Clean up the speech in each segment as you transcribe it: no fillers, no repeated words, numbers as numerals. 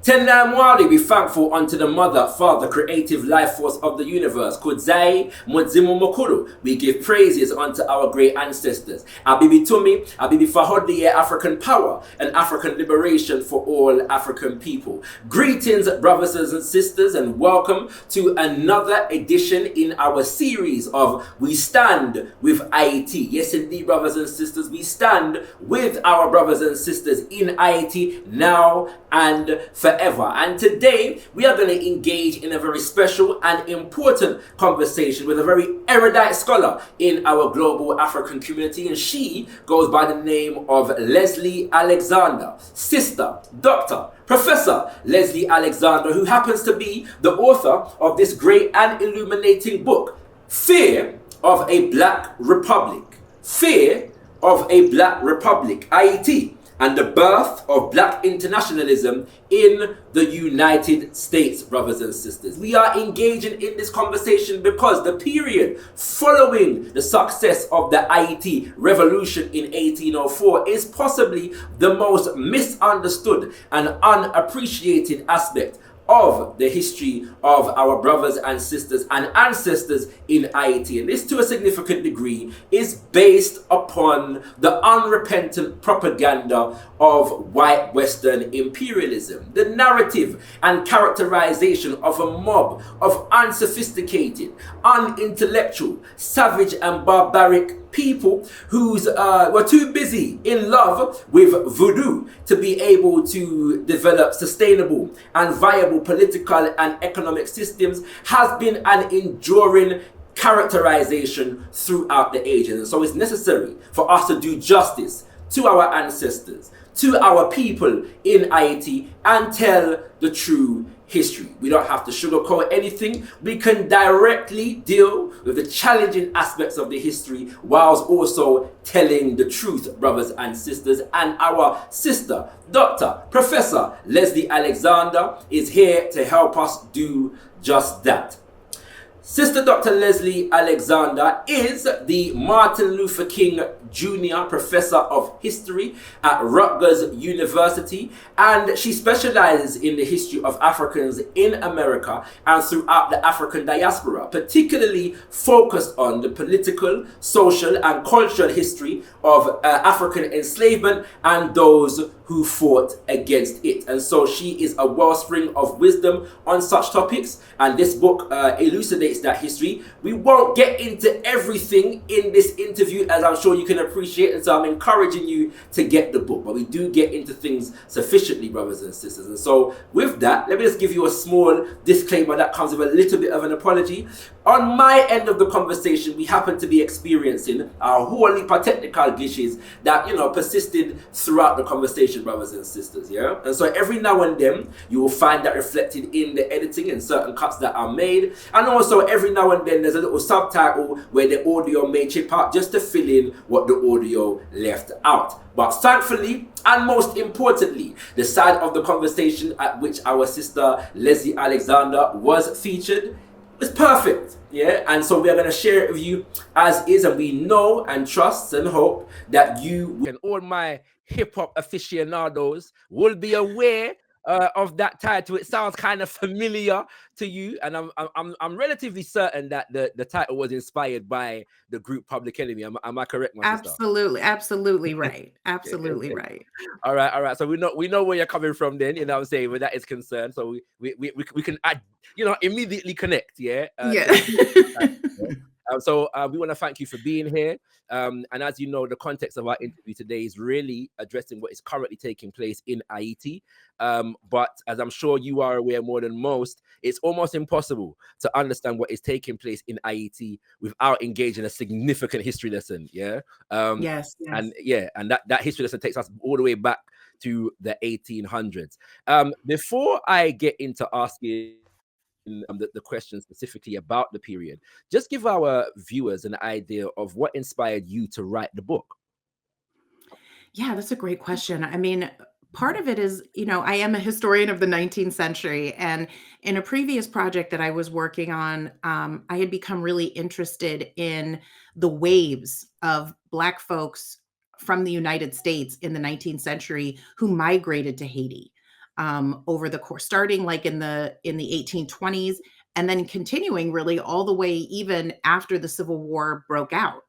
Tendai Mwali, be thankful unto the Mother, Father, creative life force of the universe. Kudzai Mudzimu Mokuru, we give praises unto our great ancestors. Abibi Tumi, Abibi Fahodliye, African power and African liberation for all African people. Greetings, brothers and sisters, and welcome to another edition in our series of We Stand with IET. Yes, indeed, brothers and sisters, we stand with our brothers and sisters in IET now and forever. And today we are going to engage in a very special and important conversation with a very erudite scholar in our global African community, and she goes by the name of Leslie Alexander, Sister Dr. Professor Leslie Alexander, who happens to be the author of this great and illuminating book, Fear of a Black Republic. Fear of a Black Republic, IET, and the birth of Black internationalism in the United States, brothers and sisters. We are engaging in this conversation because the period following the success of the IET revolution in 1804 is possibly the most misunderstood and unappreciated aspect of the history of our brothers and sisters and ancestors in IET. And this, to a significant degree, is based upon the unrepentant propaganda of white Western imperialism. The narrative and characterization of a mob of unsophisticated, unintellectual, savage and barbaric people who were too busy in love with voodoo to be able to develop sustainable and viable political and economic systems has been an enduring characterization throughout the ages. And so it's necessary for us to do justice to our ancestors, to our people in IET, and tell the true history. We don't have to sugarcoat anything. We can directly deal with the challenging aspects of the history whilst also telling the truth, brothers and sisters. And our sister, Dr. Professor Leslie Alexander, is here to help us do just that. Sister Dr. Leslie Alexander is the Martin Luther King Jr. Professor of History at Rutgers University, and she specializes in the history of Africans in America and throughout the African diaspora, particularly focused on the political, social, and cultural history of African enslavement and those who fought against it. And so she is a wellspring of wisdom on such topics, and this book elucidates that history. We won't get into everything in this interview, as I'm sure you can appreciate, and so I'm encouraging you to get the book, but we do get into things sufficiently, brothers and sisters. And so with that, let me just give you a small disclaimer that comes with a little bit of an apology. On my end of the conversation, we happen to be experiencing a whole heap of technical glitches that, persisted throughout the conversation, brothers and sisters, yeah? And so every now and then, you will find that reflected in the editing and certain cuts that are made. And also every now and then, there's a little subtitle where the audio may chip out just to fill in what the audio left out. But thankfully, and most importantly, the side of the conversation at which our sister Leslie Alexander was featured was perfect, yeah? And so we are going to share it with you as is, and we know and trust and hope that you and all my hip-hop aficionados will be aware of that title. It sounds kind of familiar to you, and I'm relatively certain that the title was inspired by the group Public Enemy. Am I correct, my sister? Absolutely right. Absolutely right. All right. So we know where you're coming from then, you know what I'm saying, where that is concerned. So we can add, immediately connect, yeah? So we want to thank you for being here. And as you know, the context of our interview today is really addressing what is currently taking place in IET. But as I'm sure you are aware more than most, it's almost impossible to understand what is taking place in IET without engaging a significant history lesson. Yeah. Yes. And that history lesson takes us all the way back to the 1800s. Before I get into asking the question specifically about the period, just give our viewers an idea of what inspired you to write the book. Yeah, that's a great question. I mean, part of it is, I am a historian of the 19th century, and in a previous project that I was working on, I had become really interested in the waves of Black folks from the United States in the 19th century who migrated to Haiti. over the course, starting like in the 1820s, and then continuing really all the way even after the Civil War broke out.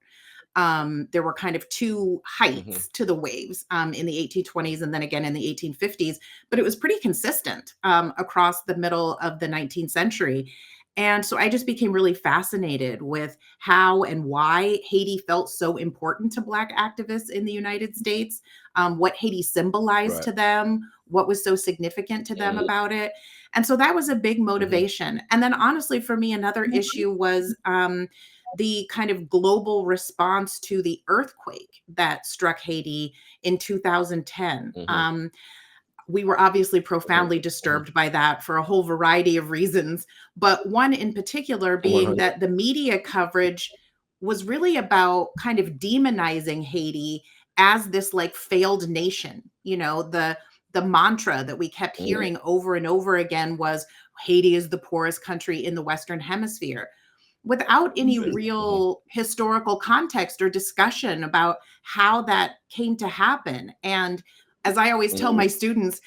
There were kind of two Mm-hmm. heights to the waves in the 1820s and then again in the 1850s, but it was pretty consistent across the middle of the 19th century. And so I just became really fascinated with how and why Haiti felt so important to Black activists in the United States, what Haiti symbolized Right. to them, what was so significant to them Mm-hmm. about it. And so that was a big motivation. And then honestly, for me, another issue was the kind of global response to the earthquake that struck Haiti in 2010. Mm-hmm. We were obviously Mm-hmm. profoundly disturbed by that for a whole variety of reasons, but one in particular being 100. that the media coverage was really about kind of demonizing Haiti as this like failed nation. You know, the mantra that we kept Mm-hmm. hearing over and over again was Haiti is the poorest country in the Western Hemisphere, without any Mm-hmm. real historical context or discussion about how that came to happen. And as I always tell Mm-hmm. my students,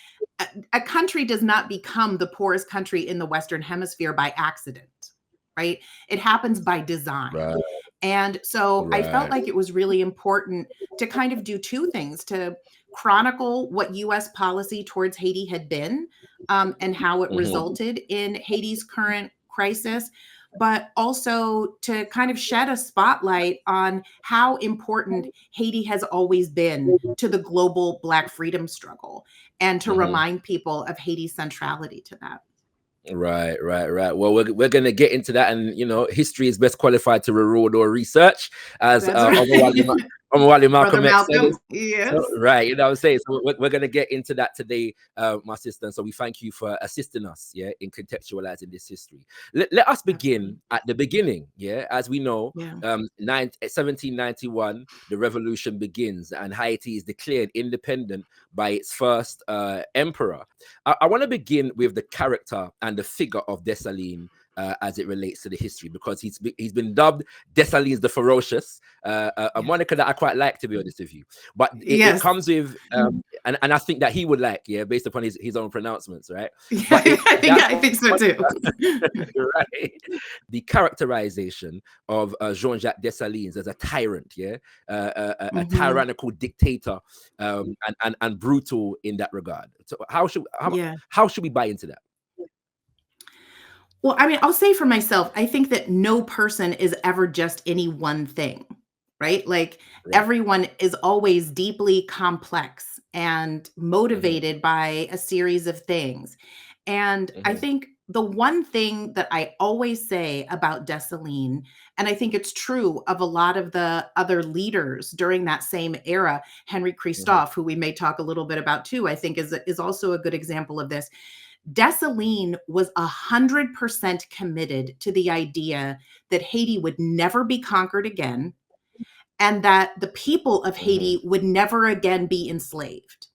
a country does not become the poorest country in the Western Hemisphere by accident, right? It happens by design. Right. And so I felt Right. like it was really important to kind of do two things: to chronicle what US policy towards Haiti had been, and how it Mm-hmm. resulted in Haiti's current crisis, but also to kind of shed a spotlight on how important Haiti has always been to the global Black freedom struggle, and to Mm-hmm. remind people of Haiti's centrality to that. Right, right, right. Well, we're going to get into that, and history is best qualified to reward or research, as That's right. Omowale Brother Malcolm X says. Malcolm, So, yes. right, you know what I'm saying. So we're going to get into that today, my sister. And so we thank you for assisting us, yeah, in contextualizing this history. Let us begin at the beginning, yeah. As we know, Yeah. 1791, the revolution begins, and Haiti is declared independent by its first emperor. I want to begin with the character and the figure of Dessalines, as it relates to the history, because he's been dubbed Dessalines the Ferocious, a Yeah. moniker that I quite like, to be honest with you. But it Yes. comes with, and I think that he would like, yeah, based upon his own pronouncements, right? Yeah, But I think so too. right, the characterization of Jean-Jacques Dessalines as a tyrant, yeah, a Mhm. tyrannical dictator, and brutal in that regard. So Yeah. how should we buy into that? Well, I mean, I'll say for myself, I think that no person is ever just any one thing, right? Like Right. everyone is always deeply complex and Mm-hmm. motivated by a series of things. And I Mm-hmm. think the one thing that I always say about Dessalines, and I think it's true of a lot of the other leaders during that same era, Henry Mm-hmm. Christophe, who we may talk a little bit about too, I think is also a good example of this. Dessalines was 100% committed to the idea that Haiti would never be conquered again, and that the people of Mm-hmm. Haiti would never again be enslaved.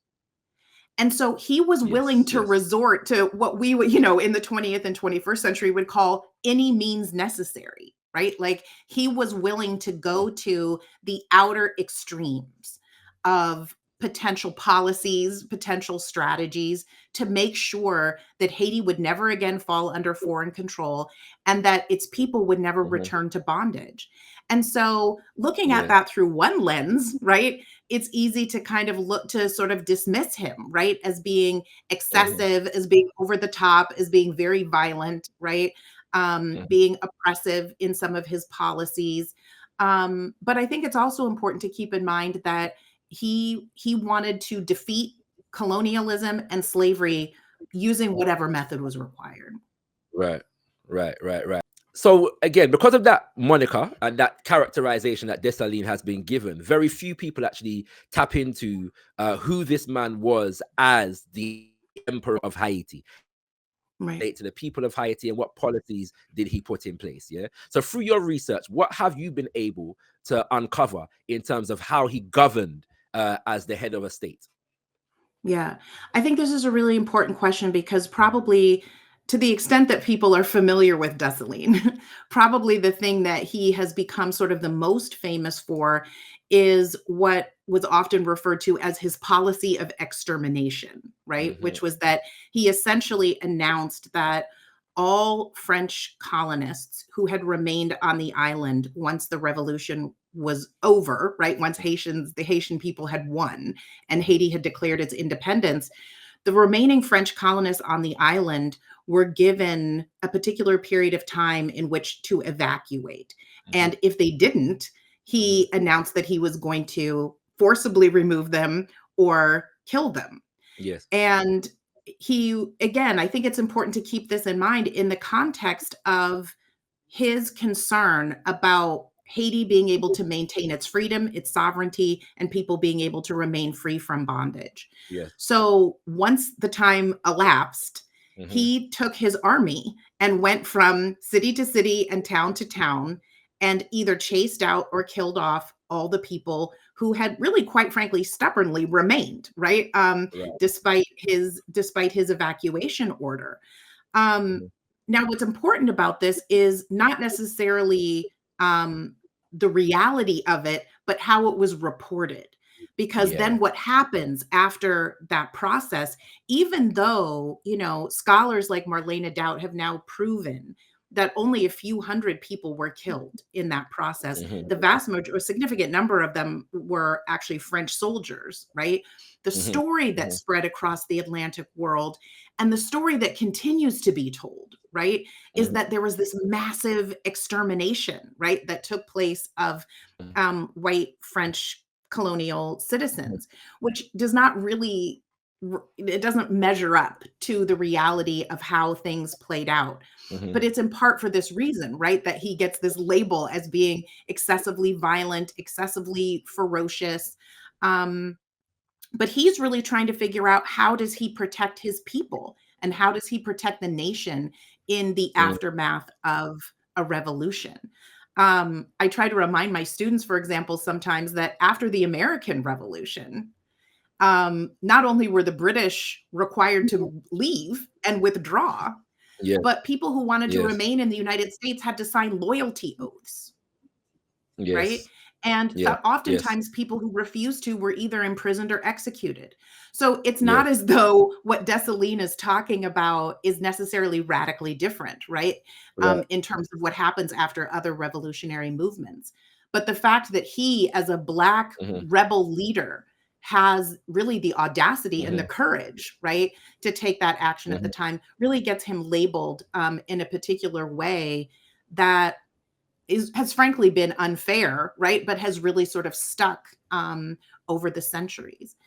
And so he was willing Yes. to Yes. resort to what we would, in the 20th and 21st century would call any means necessary, right? Like he was willing to go to the outer extremes of potential policies, potential strategies to make sure that Haiti would never again fall under foreign control and that its people would never Mm-hmm. return to bondage. And so looking at Yeah. that through one lens, right? It's easy to kind of look to sort of dismiss him, right? As being Mm-hmm. excessive, as being over the top, as being very violent, right? Mm-hmm. Being oppressive in some of his policies. But I think it's also important to keep in mind that he wanted to defeat colonialism and slavery using whatever method was required. Right. Right. Right. Right. So again, because of that moniker and that characterization that Dessalines has been given, very few people actually tap into who this man was as the emperor of Haiti, Right. to the people of Haiti, and what policies did he put in place. Yeah. So through your research, what have you been able to uncover in terms of how he governed as the head of a state? Yeah. I think this is a really important question because probably to the extent that people are familiar with Dessalines, probably the thing that he has become sort of the most famous for is what was often referred to as his policy of extermination, right? Which was that he essentially announced that all French colonists who had remained on the island once the revolution was over, right? Once the Haitian people had won and Haiti had declared its independence, the remaining French colonists on the island were given a particular period of time in which to evacuate. And if they didn't, he announced that he was going to forcibly remove them or kill them. Yes. And again, I think it's important to keep this in mind in the context of his concern about Haiti being able to maintain its freedom, its sovereignty, and people being able to remain free from bondage. Yes. So once the time elapsed, he took his army and went from city to city and town to town and either chased out or killed off all the people who had really, quite frankly, stubbornly remained, right? Despite his evacuation order. Now, what's important about this is not necessarily the reality of it, but how it was reported. Because then what happens after that process, even though, scholars like Marlene Doubt have now proven that only a few hundred people were killed in that process. The vast majority, a significant number of them were actually French soldiers, right? The story that spread across the Atlantic world and the story that continues to be told, right, is that there was this massive extermination, right, that took place of white French colonial citizens, which does not really, it doesn't measure up to the reality of how things played out. But it's in part for this reason, right? That he gets this label as being excessively violent, excessively ferocious. But he's really trying to figure out, how does he protect his people and how does he protect the nation in the aftermath of a revolution? I try to remind my students, for example, sometimes that after the American Revolution, not only were the British required to leave and withdraw, but people who wanted to remain in the United States had to sign loyalty oaths, right? And oftentimes people who refused to were either imprisoned or executed. So it's not as though what Dessalines is talking about is necessarily radically different, right? In terms of what happens after other revolutionary movements. But the fact that he, as a Black rebel leader, has really the audacity and the courage, right, to take that action at the time, really gets him labeled in a particular way that has frankly been unfair, right, but has really sort of stuck over the centuries.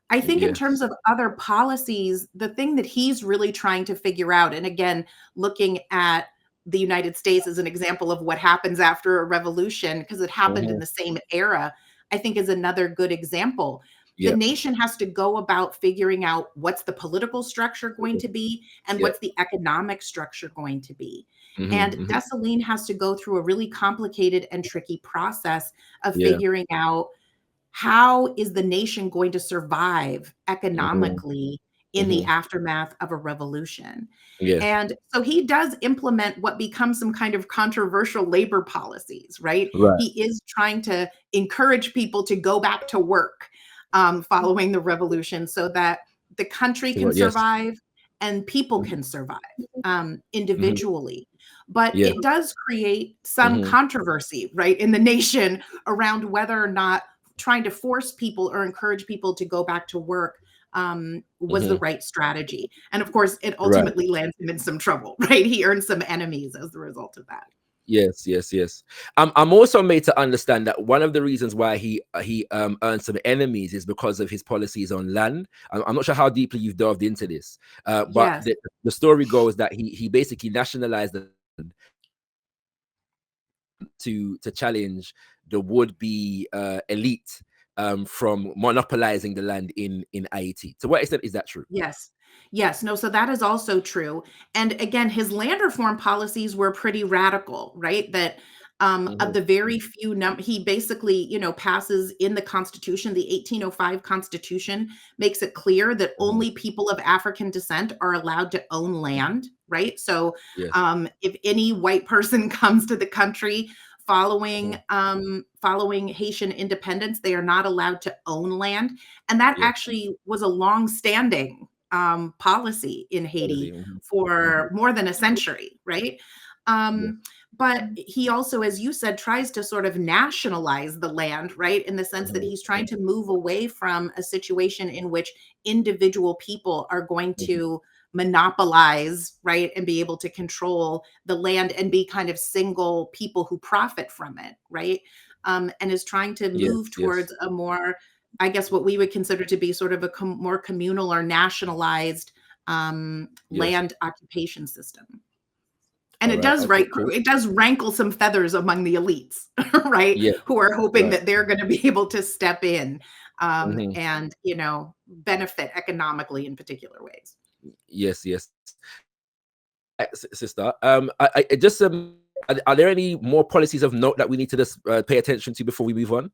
I think in terms of other policies, the thing that he's really trying to figure out, and again, looking at the United States as an example of what happens after a revolution, because it happened in the same era, I think is another good example. The nation has to go about figuring out what's the political structure going to be and what's the economic structure going to be. And Dessalines has to go through a really complicated and tricky process of figuring out, how is the nation going to survive economically in the aftermath of a revolution? And so he does implement what becomes some kind of controversial labor policies, right? He is trying to encourage people to go back to work following the revolution so that the country can survive and people can survive individually. But it does create some controversy, right, in the nation around whether or not trying to force people or encourage people to go back to work was the right strategy. And of course, it ultimately lands him in some trouble, right? He earned some enemies as the result of that. Yes. I'm also made to understand that one of the reasons why he earned some enemies is because of his policies on land. I'm not sure how deeply you've delved into this, but the story goes that he basically nationalized the land to challenge the would-be elite from monopolizing the land in Haiti. To what extent is that true? Yes. No, so that is also true. And again, his land reform policies were pretty radical, right? That of the very few he basically, passes in the Constitution, the 1805 Constitution makes it clear that only people of African descent are allowed to own land, right? So if any white person comes to the country following following Haitian independence, they are not allowed to own land, and that actually was a long-standing policy in Haiti for more than a century, right? But he also, as you said, tries to sort of nationalize the land, right? In the sense that he's trying to move away from a situation in which individual people are going to monopolize, right? And be able to control the land and be kind of single people who profit from it, right? And is trying to move towards a more, I guess, what we would consider to be sort of a more communal or nationalized land occupation system. And it does, right? Cool. It does rankle some feathers among the elites, right? Who are hoping that they're going to be able to step in and, you know, benefit economically in particular ways. Yes. Sister, I just are there any more policies of note that we need to just pay attention to before we move on?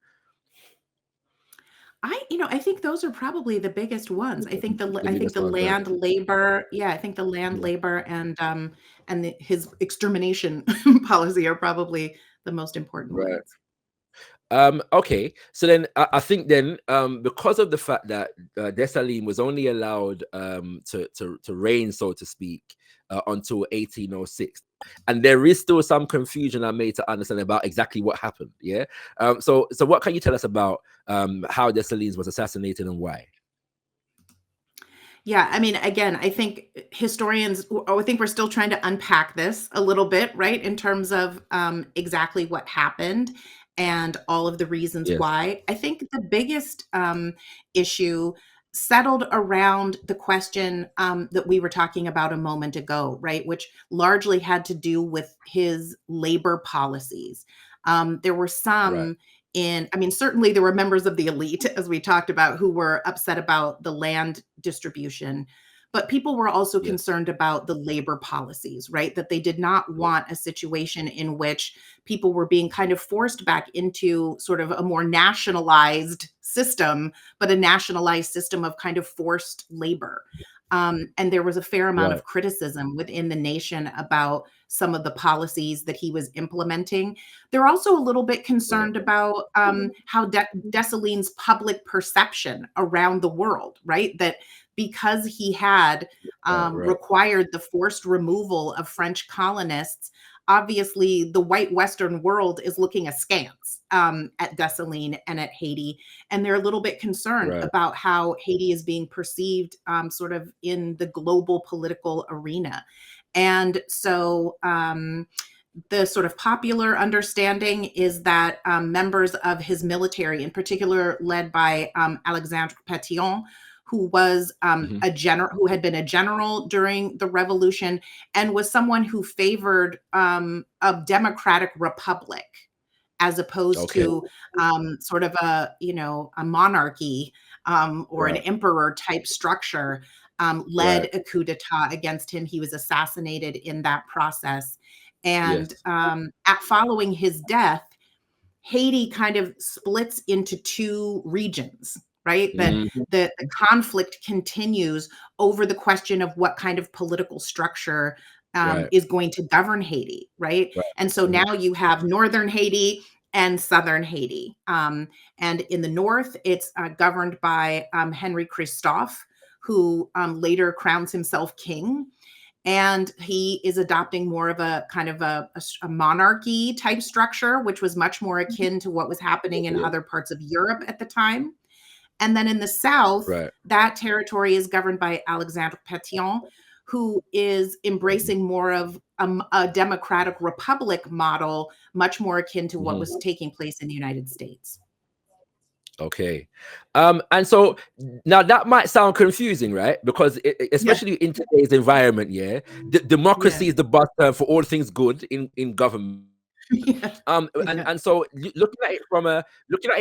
I think those are probably the biggest ones. I think the land labor, I think the land labor and his extermination policy are probably the most important ones. Okay, so then I think then because of the fact that Dessalines was only allowed to reign, so to speak, until 1806, and there is still some confusion I made to understand about exactly what happened. So what can you tell us about how Dessalines was assassinated and why? Yeah, I mean, again, I think historians, I think we're still trying to unpack this a little bit, right, in terms of exactly what happened and all of the reasons why. I think the biggest issue settled around the question that we were talking about a moment ago, right, which largely had to do with his labor policies. There were some certainly there were members of the elite, as we talked about, who were upset about the land distribution, but people were also concerned about the labor policies, right? That they did not want a situation in which people were being kind of forced back into sort of a more nationalized system, but a nationalized system of kind of forced labor. And there was a fair amount of criticism within the nation about some of the policies that he was implementing. They're also a little bit concerned about how Dessalines' public perception around the world, right? That because he had required the forced removal of French colonists, obviously the white Western world is looking askance at Dessalines and at Haiti. And they're a little bit concerned about how Haiti is being perceived sort of in the global political arena. And so the sort of popular understanding is that members of his military, in particular led by Alexandre Pétion, who was a general, who had been a general during the revolution and was someone who favored a democratic republic as opposed to sort of a monarchy or an emperor type structure, led a coup d'etat against him. He was assassinated in that process. And following his death, Haiti kind of splits into two regions, right? That the conflict continues over the question of what kind of political structure is going to govern Haiti, right? And so now you have northern Haiti and southern Haiti. And in the north, it's governed by Henry Christophe, who later crowns himself king. And he is adopting more of a kind of a monarchy type structure, which was much more akin to what was happening in other parts of Europe at the time. And then in the south, that territory is governed by Alexandre Pétion, who is embracing more of a democratic republic model, much more akin to what was taking place in the United States. Okay. And so now that might sound confusing, right? Because especially in today's environment, democracy is the buzz for all things good in government. And so looking at it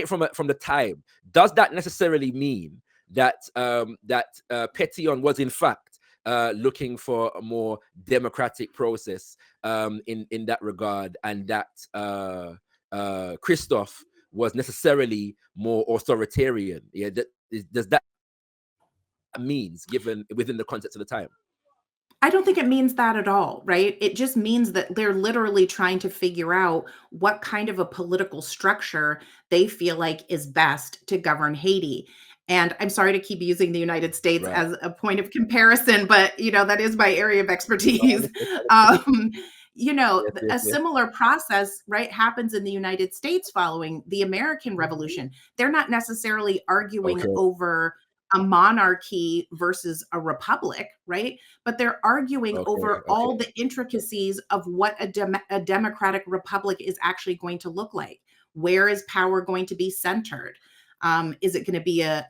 from the time, does that necessarily mean that Pétion was in fact looking for a more democratic process in that regard, and that Christophe was necessarily more authoritarian? Does that means given within the context of the time? I don't think it means that at all, right? It just means that they're literally trying to figure out what kind of a political structure they feel like is best to govern Haiti. And I'm sorry to keep using the United States Right. as a point of comparison, but that is my area of No, expertise. understood, understood. Um, Yes, yes, a yes. similar process, right, happens in the United States following the American Revolution. They're not necessarily arguing Okay. over a monarchy versus a republic, right? But they're arguing Okay. over Okay. all the intricacies of what a democratic republic is actually going to look like. Where is power going to be centered? Is it going to be a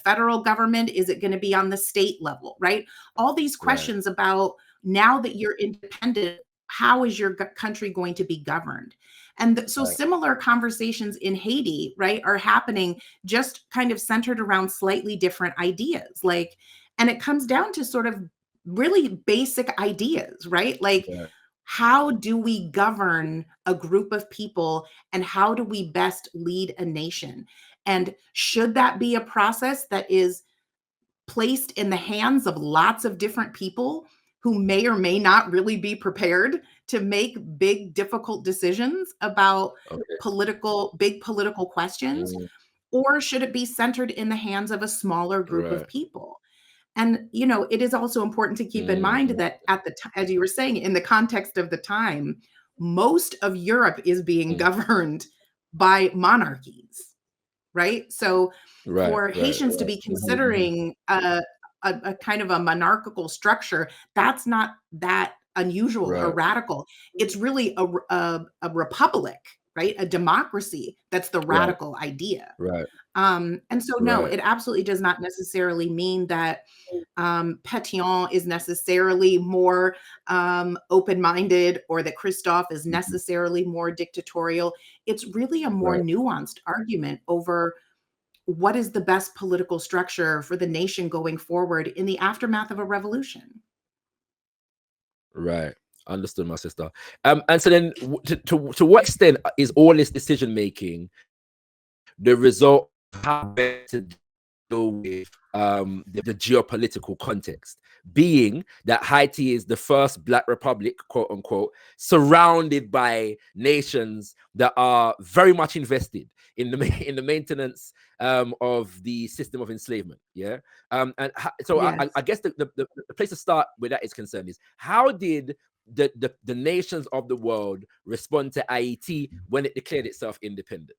federal government? Is it going to be on the state level, right? All these Right. questions about, now that you're independent, how is your country going to be governed? And so Right. similar conversations in Haiti, right, are happening, just kind of centered around slightly different ideas. And it comes down to sort of really basic ideas, right? Like, Right. how do we govern a group of people, and how do we best lead a nation? And should that be a process that is placed in the hands of lots of different people who may or may not really be prepared to make big, difficult decisions about Okay. big political questions? Mm, Or should it be centered in the hands of a smaller group of right. people? And, it is also important to keep in Mm, mind mm, that at the time, as you were saying, in the context of the time, most of Europe is being mm. governed by monarchies, right? So Right. for Right. Haitians to Right. be Mhm. considering a kind of a monarchical structure, that's not that unusual or Right. radical. It's really a republic, right? A democracy that's the Right. radical idea. Right. And so, no, Right. it absolutely does not necessarily mean that Pétion is necessarily more open-minded, or that Christophe is Mhm. necessarily more dictatorial. It's really a more Right. nuanced argument over what is the best political structure for the nation going forward in the aftermath of a revolution. Right. Understood, my sister. And so then, to what extent is all this decision making the result of how best to deal with the geopolitical context, being that Haiti is the first Black republic, quote unquote, surrounded by nations that are very much invested in the in the maintenance of the system of enslavement. Yeah, so I Yes. guess the place to start with that is concerned is, how did the nations of the world respond to Haiti when it declared itself independent?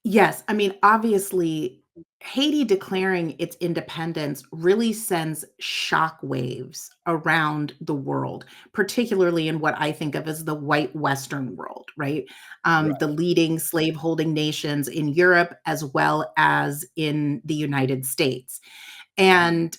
Yes, I mean, obviously, Haiti declaring its independence really sends shockwaves around the world, particularly in what I think of as the white Western world, right? Right. The leading slaveholding nations in Europe, as well as in the United States. Mhm. And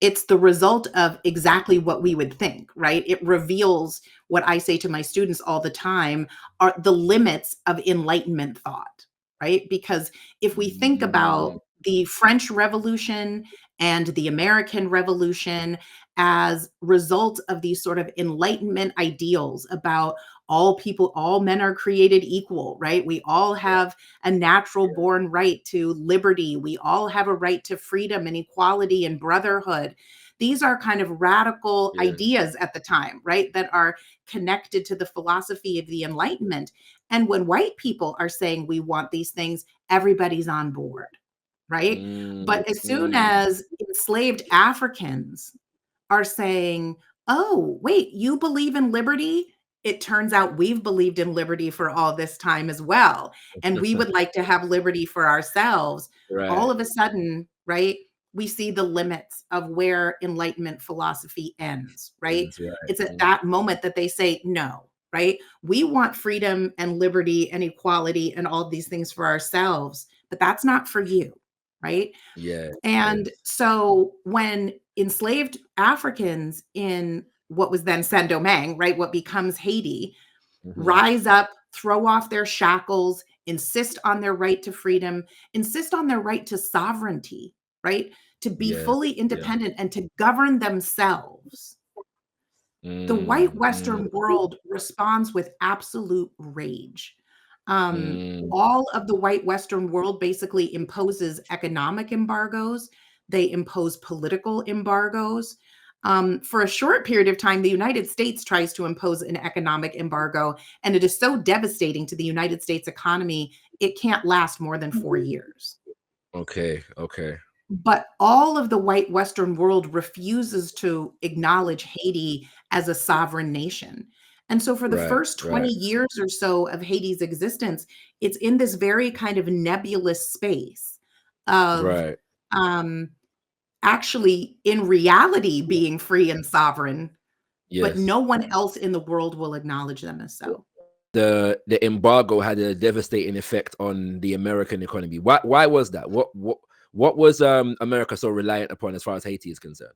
it's the result of exactly what we would think, right? It reveals what I say to my students all the time are the limits of Enlightenment thought, right? Because if we think about Mm, the French Revolution and the American Revolution as results of these sort of Enlightenment ideals about all people, all men are created equal, right? We all have a natural born right to liberty. We all have a right to freedom and equality and brotherhood. These are kind of radical yes. ideas at the time, right? That are connected to the philosophy of the Enlightenment. And when white people are saying we want these things, everybody's on board, right? Mm, But as soon mm, as enslaved Africans are saying, "Oh, wait, you believe in liberty?" It turns out we've believed in liberty for all this time as well, and we would like to have liberty for ourselves. All right. of a sudden, right, we see the limits of where Enlightenment philosophy ends, right? Ends, right. It's at Mm, that moment that they say, "No," right? We want freedom and liberty and equality and all these things for ourselves, but that's not for you, right? yes. And Yes. so when enslaved Africans in what was then Saint-Domingue, right, what becomes Haiti, Hmm. rise up, throw off their shackles, insist on their right to freedom, insist on their right to sovereignty, right? To be Yes. fully Yeah. independent and to govern themselves. The white Mm, mm, Western world responds with absolute rage. Um, mm, all of the white Western world basically imposes economic embargoes. They impose political embargoes. For a short period of time, the United States tries to impose an economic embargo, and it is so devastating to the United States economy, it can't last more than 4 years. Okay. Okay. But all of the white Western world refuses to acknowledge Haiti as a sovereign nation. And so for the Right. first 20 Right. years or so of Haiti's existence, it's in this very kind of nebulous space of Right. um, actually, in reality, being free and sovereign, but Yes. no one else in the world will acknowledge them as so. The embargo had a devastating effect on the American economy. Why was that? What was America so reliant upon as far as Haiti is concerned?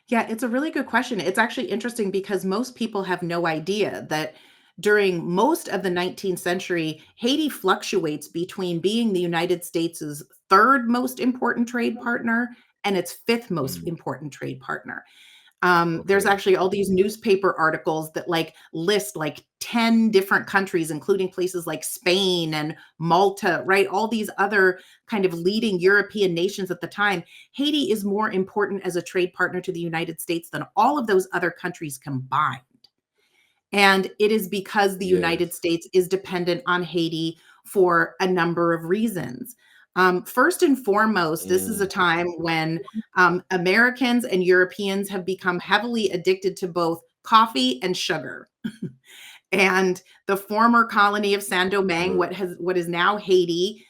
Yeah, it's a really good question. It's actually interesting because most people have no idea that during most of the 19th century, Haiti fluctuates between being the United States' third most important trade partner and its fifth most Mm, important trade partner. There's okay. actually all these newspaper articles that like list like 10 different countries, including places like Spain and Malta, right? All these other kind of leading European nations at the time. Haiti is more important as a trade partner to the United States than all of those other countries combined. And it is because the Yes. United States is dependent on Haiti for a number of reasons. First and foremost, this is a Mm, time when Americans and Europeans have become heavily addicted to both coffee and sugar. And the former colony of Saint-Domingue, right. what is now Haiti,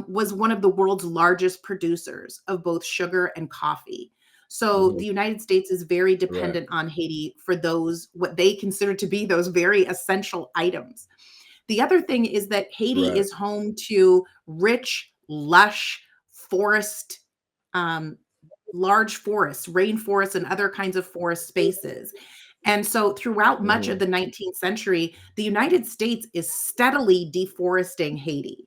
was one of the world's largest producers of both sugar and coffee. So Mhm, the United States is very right. dependent on Haiti for those, what they consider to be those very essential items. The other thing is that Haiti Right. is home to rich, lush forest, um, large forests, rainforests, and other kinds of forest spaces. And so throughout much of Hmm. the 19th century, the United States is steadily deforesting Haiti.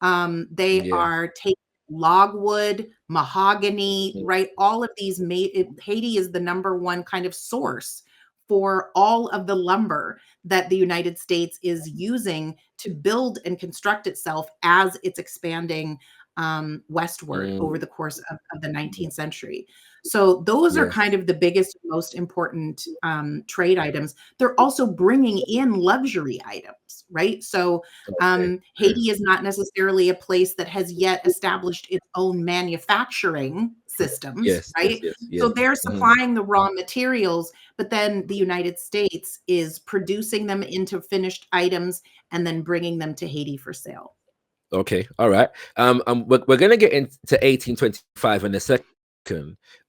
They Yes. are taking logwood, mahogany, Mm, right? All of these, Haiti is the number one kind of source for all of the lumber that the United States is using to build and construct itself as it's expanding westward over mm, the course of the 19th century. So those are yes. kind of the biggest, most important trade items. They're also bringing in luxury items, right? So Okay. Okay. Haiti is not necessarily a place that has yet established its own manufacturing systems, Yes. Yes. right? Yes. So Yes. they're Hmm. supplying the raw materials, but then the United States is producing them into finished items and then bringing them to Haiti for sale. Okay. All right. We're gonna get into 1825 in a second.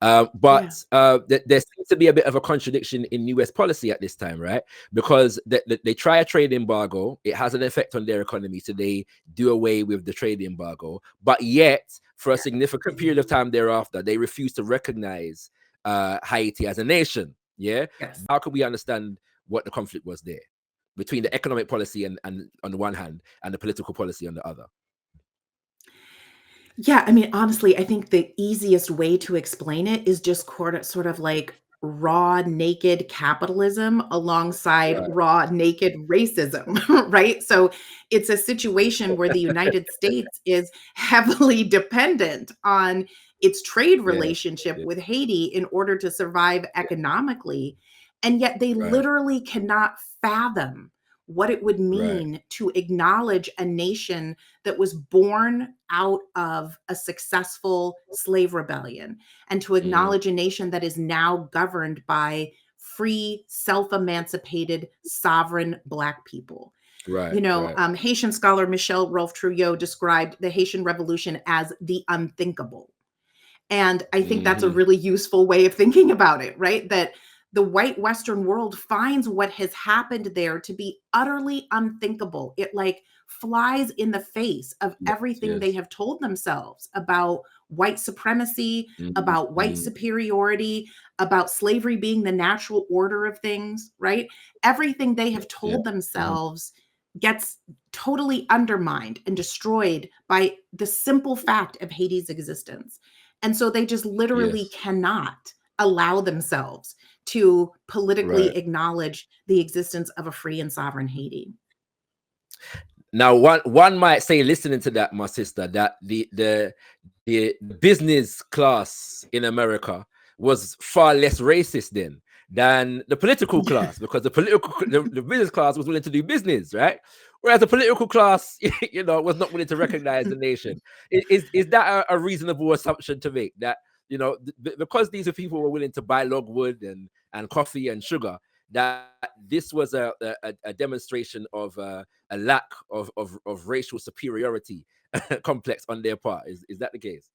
But Yeah. there seems to be a bit of a contradiction in US policy at this time, right? Because they try a trade embargo, it has an effect on their economy, so they do away with the trade embargo. But yet, for a significant period of time thereafter, they refuse to recognize Haiti as a nation. Yeah. Yes. How can we understand what the conflict was there between the economic policy and on the one hand and the political policy on the other? Yeah, I mean, honestly, I think the easiest way to explain it is just sort of like raw, naked capitalism alongside Right. raw, naked racism, right? So it's a situation where the United States is heavily dependent on its trade Yes. relationship Yes. with Haiti in order to survive economically. And yet they Right. literally cannot fathom what it would Right. mean to acknowledge a nation that was born out of a successful slave rebellion and to Mm, acknowledge a nation that is now governed by free, self emancipated, sovereign Black people. right. Right. Haitian scholar Michel Rolfe Trouillot described the Haitian Revolution as the unthinkable. And I think that's a Hmm. really useful way of thinking about it, right? That the white Western world finds what has happened there to be utterly unthinkable. It like flies in the face of Yes. everything they Yes. have told themselves about white supremacy, Mm, about white mm, superiority, about slavery being the natural order of things, right? Everything they have yes. Yes. told Mhm. themselves gets totally undermined and destroyed by the simple fact of Haiti's existence. And so they just literally Yes. cannot allow themselves to politically Right. acknowledge the existence of a free and sovereign Haiti. Now, one might say, listening to that, my sister, that the business class in America was far less racist then than the political class, because the business class was willing to do business, right? Whereas the political class, was not willing to recognize the nation. Is that a reasonable assumption to make, that because these are people who were willing to buy logwood and coffee and sugar, that this was a demonstration of a lack of racial superiority complex on their part? Is that the case?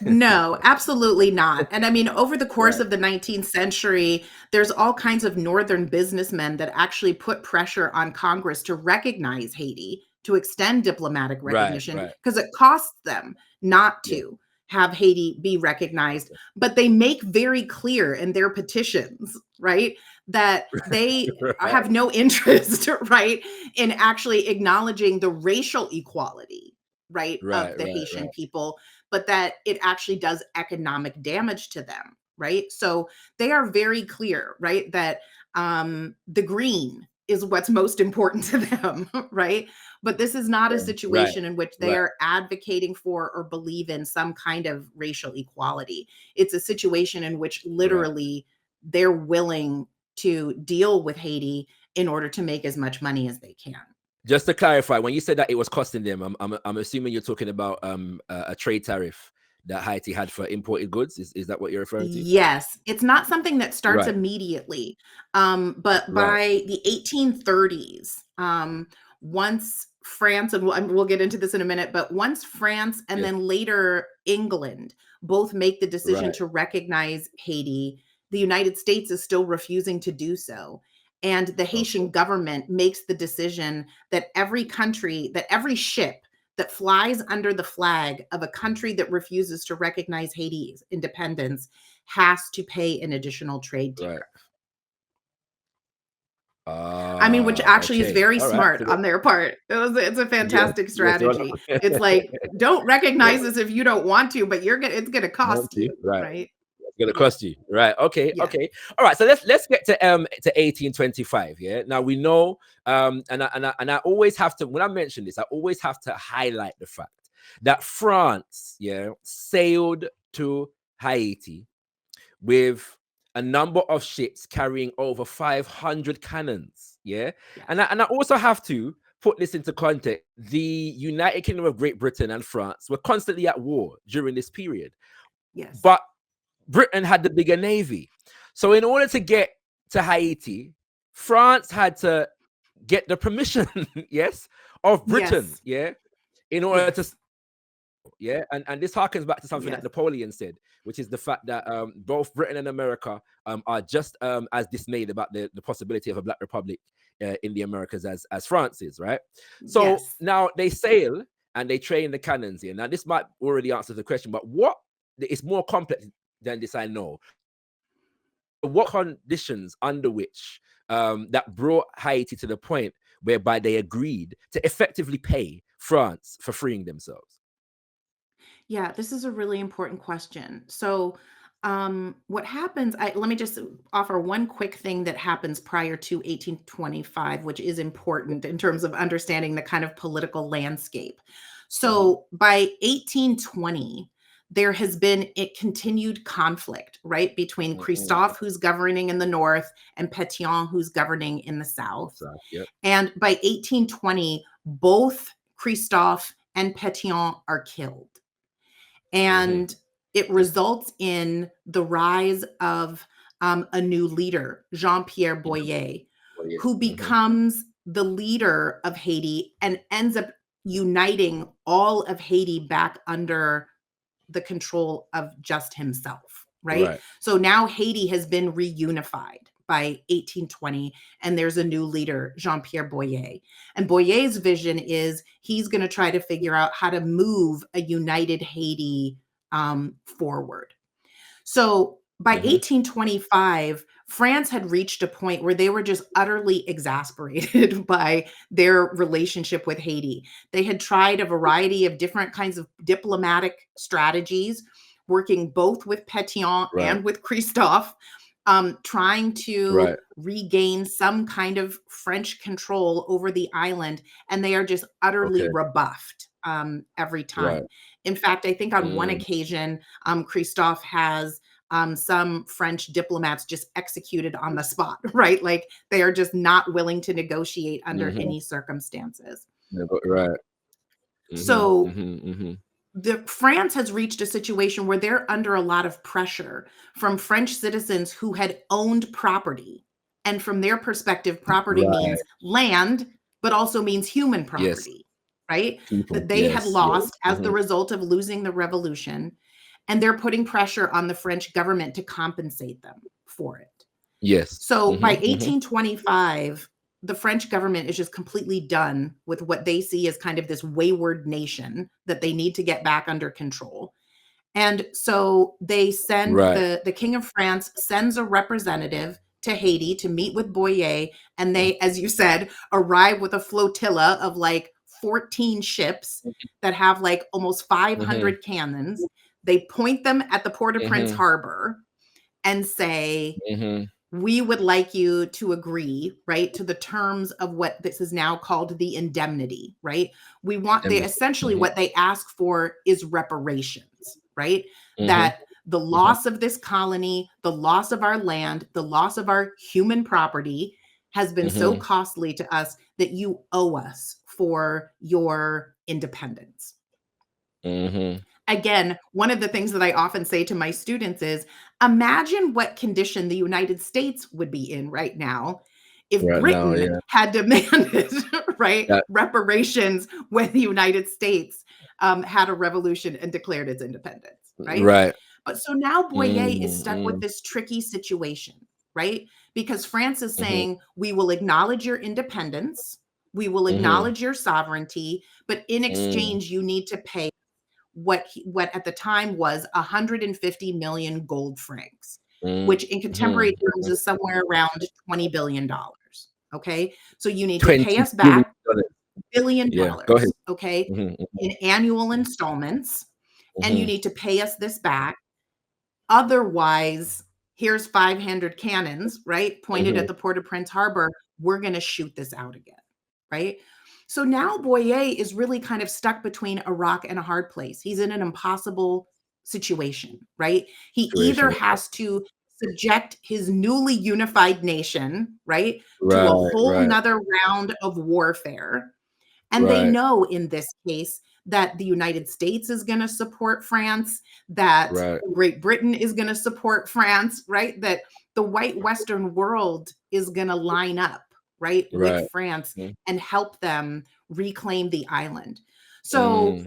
No, absolutely not. And I mean, over the course Right. of the 19th century, there's all kinds of northern businessmen that actually put pressure on Congress to recognize Haiti, to extend diplomatic Right. recognition, Right. because it costs them not Yeah. to have Haiti be recognized. But they make very clear in their petitions, right, that they Right. have no interest, right, in actually acknowledging the racial equality, right, of Right. the Right. Haitian Right. people, but that it actually does economic damage to them, right? So they are very clear, right, that the green is what's most important to them, right? But this is not a Right. situation in which they Right. are advocating for or believe in some kind of racial equality. It's a situation in which Right. literally they're willing to deal with Haiti in order to make as much money as they can. Just to clarify, when you said that it was costing them, I'm assuming you're talking about a trade tariff that Haiti had for imported goods. Is that what you're referring to? Yes, it's not something that starts Right. immediately, but Right. by the 1830s, once France, and we'll get into this in a minute, but once France and Yes. then later England both make the decision Right. to recognize Haiti, the United States is still refusing to do so. And the Haitian Okay. government makes the decision that every ship that flies under the flag of a country that refuses to recognize Haiti's independence has to pay an additional trade Right. tariff. I mean, which actually is Okay. very All right. smart on their part. It's a Yes. fantastic Yes. strategy. It's like, don't recognize Right. us if you don't want to, but it's going to cost you, Right. right? It's gonna Yeah. cost you. Right. Okay. Yeah. Okay. All right. So let's get to 1825. Yeah. Now we know and I always have to, when I mention this, I always have to highlight the fact that France, sailed to Haiti with a number of ships carrying over 500 cannons. Yeah. Yeah. And I also have to put this into context. The United Kingdom of Great Britain and France were constantly at war during this period. Yes. But Britain had the bigger navy. So in order to get to Haiti, France had to get the permission, yes, of Britain, Yes. in order to, Yes. and this harkens back to something that Yes. Napoleon said, which is the fact that both Britain and America are just as dismayed about the possibility of a Black Republic in the Americas as France is, right? So Yes. now they sail and they train the cannons here. Now this might already answer the question, but what is more complex than this, I know. What conditions under which that brought Haiti to the point whereby they agreed to effectively pay France for freeing themselves? Yeah, this is a really important question. So, what happens? Let me just offer one quick thing that happens prior to 1825, which is important in terms of understanding the kind of political landscape. Mm-hmm. So, by 1820, there has been a continued conflict, right, between Mm-hmm. Christophe, who's governing in the north, and Pétion, who's governing in the south. So, yep. And by 1820, both Christophe and Pétion are killed. Mm-hmm. And it results in the rise of a new leader, Jean-Pierre Yep. Boyer, Well, who mm-hmm. becomes the leader of Haiti and ends up uniting all of Haiti back under the control of just himself, right? Right. So now Haiti has been reunified by 1820, and there's a new leader, Jean-Pierre Boyer. And Boyer's vision is he's going to try to figure out how to move a united Haiti forward. So by Mm-hmm. 1825, France had reached a point where they were just utterly exasperated by their relationship with Haiti. They had tried a variety of different kinds of diplomatic strategies, working both with Pétion Right. and with Christophe, trying to Right. regain some kind of French control over the island, and they are just utterly Okay. rebuffed. every Right. time. In fact, I think on one occasion, Christophe has some French diplomats just executed on the spot, right? Like they are just not willing to negotiate under any circumstances. Right. So France has reached a situation where they're under a lot of pressure from French citizens who had owned property. And from their perspective, property means land, but also means human Yes. property, right? People. That they had Yes. lost as the result of losing the revolution. And they're putting pressure on the French government to compensate them for it. Yes. So by 1825, the French government is just completely done with what they see as kind of this wayward nation that they need to get back under control. And so they send the King of France sends a representative to Haiti to meet with Boyer. And they, as you said, arrive with a flotilla of like 14 ships that have like almost 500 cannons. They point them at the Port-au-Prince harbor and say, we would like you to agree, right, to the terms of what this is now called the indemnity, right? We want, they essentially what they ask for is reparations, right? That the loss of this colony, the loss of our land, the loss of our human property has been so costly to us that you owe us for your independence. Again, one of the things that I often say to my students is, imagine what condition the United States would be in right now if Britain had demanded, right, reparations when the United States had a revolution and declared its independence, right? Right. But so now Boyer is stuck with this tricky situation, right? Because France is saying, we will acknowledge your independence, we will acknowledge your sovereignty, but in exchange, you need to pay what at the time was 150 million gold francs, which in contemporary terms is somewhere around $20 billion. Okay. So you need to pay us back $1 billion, okay, in annual installments, and you need to pay us this back. Otherwise, here's 500 cannons, right, pointed at the Port-au-Prince harbor. We're going to shoot this out again, right? So now Boyer is really kind of stuck between a rock and a hard place. He's in an impossible situation, right? He either has to subject his newly unified nation, right, to a whole nother round of warfare. And they know in this case that the United States is going to support France, that Great Britain is going to support France, right? That the white Western world is going to line up, right, with France and help them reclaim the island. So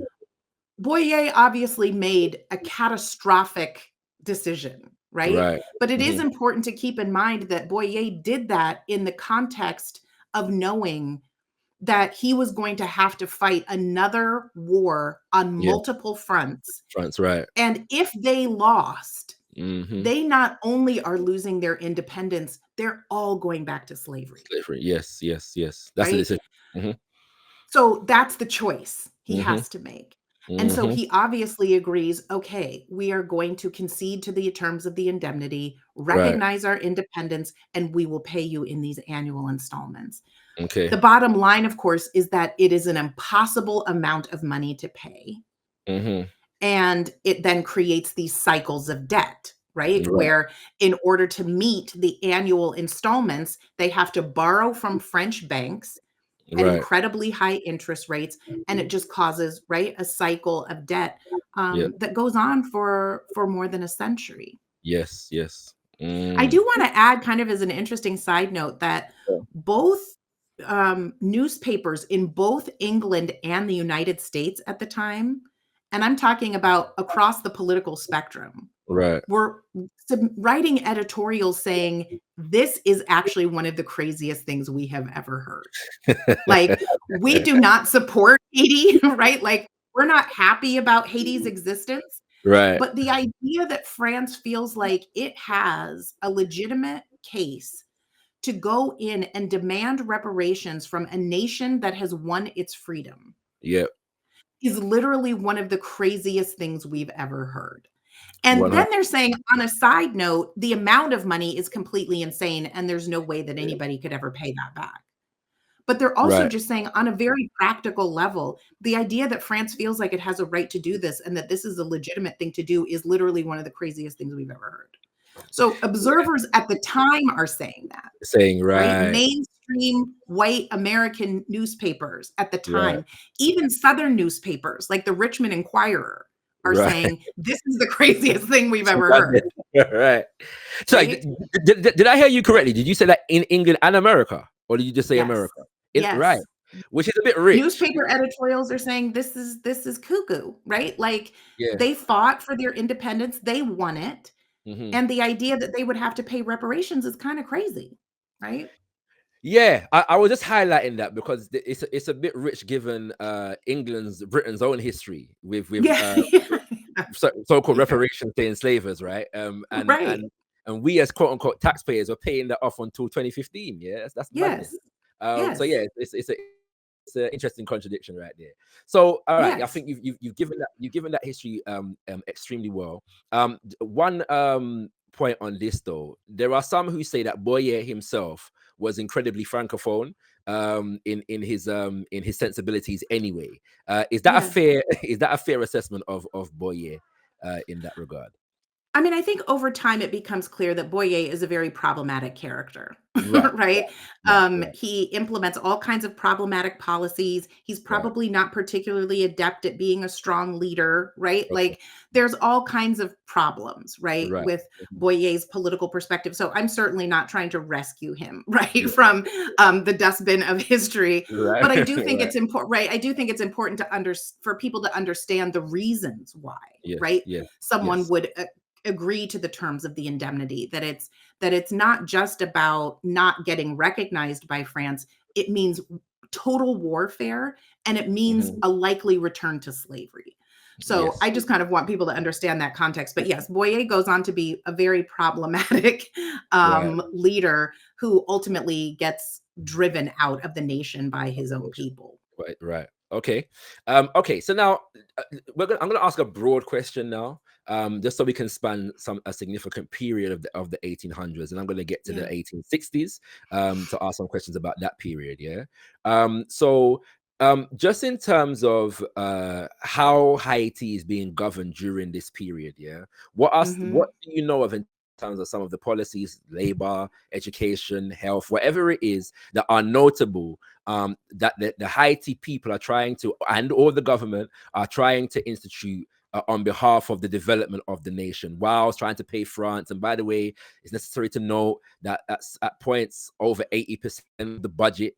Boyer obviously made a catastrophic decision, right? But it is important to keep in mind that Boyer did that in the context of knowing that he was going to have to fight another war on multiple fronts. And if they lost, they not only are losing their independence, they're all going back to slavery. Yes. That's the decision. So that's the choice he has to make. And so he obviously agrees, okay, we are going to concede to the terms of the indemnity, recognize our independence, and we will pay you in these annual installments. Okay. The bottom line, of course, is that it is an impossible amount of money to pay. And it then creates these cycles of debt, right? Where in order to meet the annual installments, they have to borrow from French banks at incredibly high interest rates. And it just causes, a cycle of debt that goes on for more than a century. Yes. I do want to add, kind of as an interesting side note, that both newspapers in both England and the United States at the time, and I'm talking about across the political spectrum, were writing editorials saying, this is actually one of the craziest things we have ever heard. Like, we do not support Haiti, right? Like, we're not happy about Haiti's existence. But the idea that France feels like it has a legitimate case to go in and demand reparations from a nation that has won its freedom is literally one of the craziest things we've ever heard. And then they're saying, on a side note, the amount of money is completely insane and there's no way that anybody could ever pay that back. But they're also Right. just saying on a very practical level, the idea that France feels like it has a right to do this and that this is a legitimate thing to do is literally one of the craziest things we've ever heard. So observers at the time are saying that, Saying right? right. Mainstream white American newspapers at the Right. time, even Southern newspapers like the Richmond Inquirer are Right. saying this is the craziest thing we've ever heard. Right. So Right? did I hear you correctly? Did you say that in England and America, or did you just say Yes. America? Right. Yes. Which is a bit rich. Newspaper editorials are saying this is cuckoo, right? Like Yeah. they fought for their independence, they won it. Hmm. And the idea that they would have to pay reparations is kind of crazy, right? Yeah, I was just highlighting that because it's a bit rich given Britain's own history with Yeah. so-called Yeah. reparations to enslavers, right? Right. And we as quote unquote taxpayers were paying that off until 2015. Yeah, that's madness. Yes. So Yes. yeah, it's an interesting contradiction right there. So all right, I Yes. think you've given that history extremely well. One point on this though, there are some who say that Boyer himself was incredibly francophone in his sensibilities anyway. Is that a fair assessment of Boyer in that regard? I mean, I think over time it becomes clear that Boyer is a very problematic character, Right, right? right, He implements all kinds of problematic policies. He's right. probably not particularly adept at being a strong leader, right? Okay, Like there's all kinds of problems, right, right. with Boyer's political perspective. So I'm certainly not trying to rescue him, right, Yeah. from the dustbin of history. Right, But I do think right. it's important, right? I do think it's important for people to understand the reasons why, Yes, right? yes, Someone yes. would agree to the terms of the indemnity, that it's not just about not getting recognized by France. It means total warfare, and it means Mhm. a likely return to slavery. So Yes. I just kind of want people to understand that context. But yes, Boyer goes on to be a very problematic Right. leader who ultimately gets driven out of the nation by his own people. Right, right. Okay. Okay. So now I'm going to ask a broad question now, just so we can span a significant period of the 1800s, and I'm going to get to the Yeah. 1860s to ask some questions about that period. Yeah. So just in terms of how Haiti is being governed during this period, yeah, Hmm. what do you know of in terms of some of the policies, labor, education, health, whatever it is that are notable, that the Haiti people are trying to, and all the government are trying to institute on behalf of the development of the nation, whilst trying to pay France. And by the way, it's necessary to note that at points over 80% of the budget,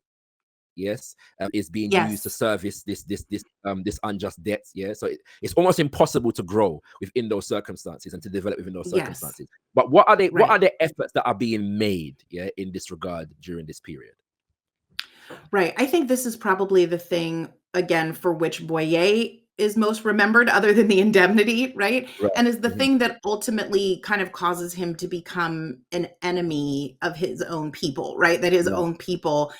yes, is being used to Yes. service this unjust debt. Yeah, so it's almost impossible to grow within those circumstances and to develop within those Yes. circumstances. But what are Right. the efforts that are being made, yeah, in this regard during this period? Right. I think this is probably the thing, again, for which Boyer is most remembered, other than the indemnity, right? Right. And is the Mhm. thing that ultimately kind of causes him to become an enemy of his own people, right? That his Right. own people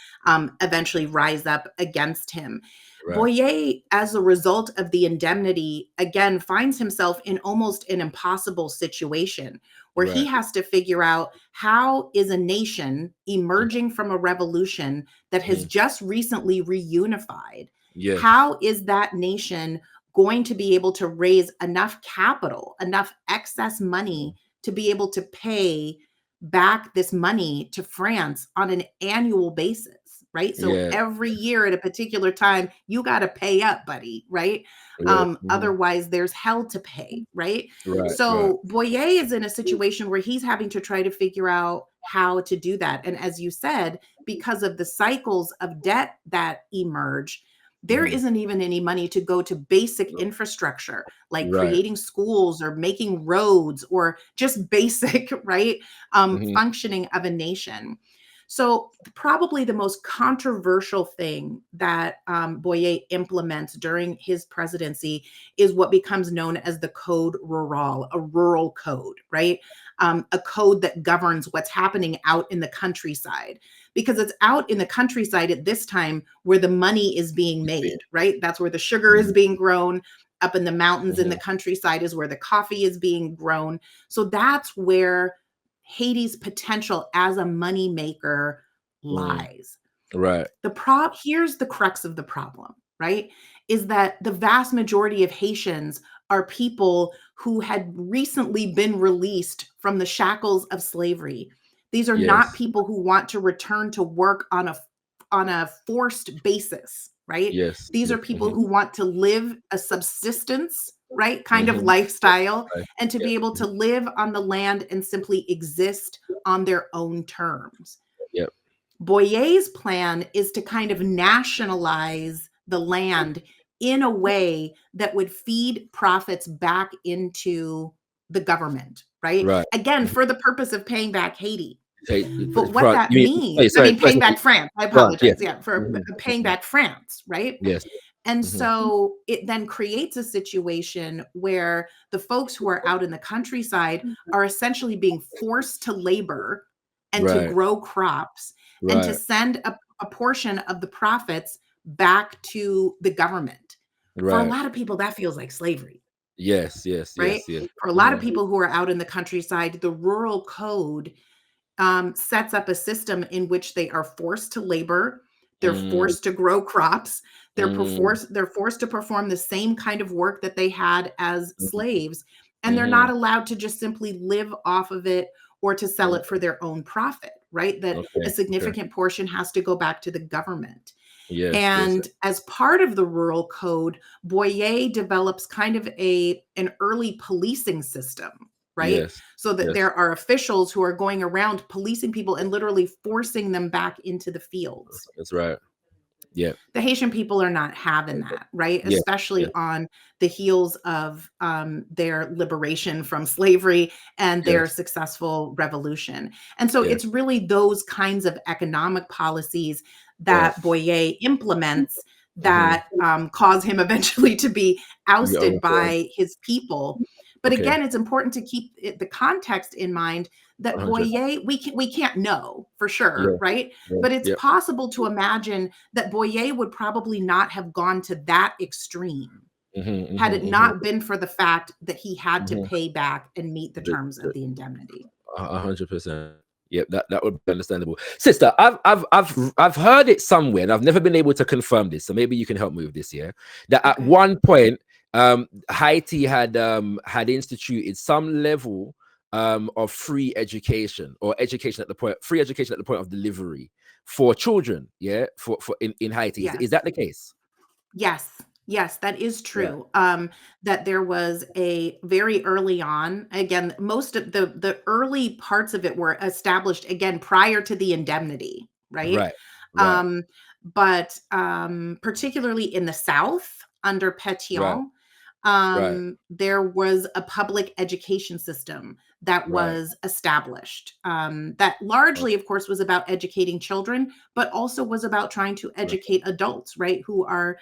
eventually rise up against him. Right. Boyer, as a result of the indemnity, again, finds himself in almost an impossible situation where he Right. has to figure out how is a nation emerging from a revolution that has Mhm. just recently reunified, Yes. how is that nation going to be able to raise enough capital, enough excess money to be able to pay back this money to France on an annual basis, right? So Yeah. every year at a particular time, you got to pay up, buddy, right? Yeah. Mhm. Otherwise, there's hell to pay, right? Right. Right. So Boyer is in a situation where he's having to try to figure out how to do that. And as you said, because of the cycles of debt that emerge, there Mhm. isn't even any money to go to basic infrastructure like Right. creating schools or making roads or just basic, right, Mhm. functioning of a nation. So probably the most controversial thing that Boyer implements during his presidency is what becomes known as the Code Rural, a rural code, right? A code that governs what's happening out in the countryside, because it's out in the countryside at this time where the money is being made, right? That's where the sugar is Mhm. being grown. Up in the mountains in the Mhm. countryside is where the coffee is being grown. So that's where Haiti's potential as a money maker Mhm. lies. Right. Here's the crux of the problem, right? Is that the vast majority of Haitians are people who had recently been released from the shackles of slavery. These are not Yes. people who want to return to work on a forced basis, right? Yes. These Yes. are people who want to live a subsistence, right, kind of Mm-hmm. lifestyle, Right. and to Yeah. be able to live on the land and simply exist on their own terms. Yep. Boyer's plan is to kind of nationalize the land in a way that would feed profits back into the government, right? Right. Again, for the purpose of paying back Haiti. Okay. But what that You mean? means, I Sorry. mean, paying back France, I Right. Yeah. apologize. Yeah, for paying Mm-hmm. back France, right? Yes. And Mm-hmm. so it then creates a situation where the folks who are out in the countryside are essentially being forced to labor and to Right. grow crops and to Right. send a portion of the profits back to the government. For a Right. lot of people, that feels like slavery, Yes. Yes. right? Yes. Yes. For a lot of people who are out in the countryside, the rural code sets up a system in which they are forced to labor, they're Mm, forced to grow crops, mm, they're forced to perform the same kind of work that they had as slaves, and they're mm-hmm. not allowed to just simply live off of it or to sell Mm. it for their own profit, right? That a Okay. Okay. significant portion has to go back to the government. Yes. Yes. And as part of the rural code, Boyer develops kind of an early policing system, right? Yes. So that Yes. there are officials who are going around policing people and literally forcing them back into the fields. That's right. Yeah. The Haitian people are not having that, right? Yeah. Especially Yeah. on the heels of their liberation from slavery and their Yes. successful revolution. And so Yes. it's really those kinds of economic policies Right. that Boyer implements Mm-hmm. that cause him eventually to be Yeah. ousted Overthrown. by his people. But Okay. again, it's important to keep the context in mind that 100. Boyer, we can't know for Yeah. sure, right? Yeah. But it's Yeah. possible to imagine that Boyer would probably not have gone to that extreme Mm-hmm. had Mm-hmm. it Mm-hmm. not been for the fact that he had to Mm-hmm. pay back and meet the The, terms of the, the indemnity. 100%. Yep, that would be understandable. Sister, I've heard it somewhere, and I've never been able to confirm this. So maybe you can help me with this. Yeah, that at Okay. one point, Haiti had instituted some level of free education or free education at the point of delivery for children. Yeah, for in Haiti. Is Yes. that the case? Yes. Yes, that is Right. true. That there was a very early on, again, most of the early parts of it were established again prior to the indemnity, right? Right. Right. Um, but particularly in the South under Right. Pétion, Right. there was a public education system that Right. was established that largely, of course, was about educating children, but also was about trying to educate adults, right, who are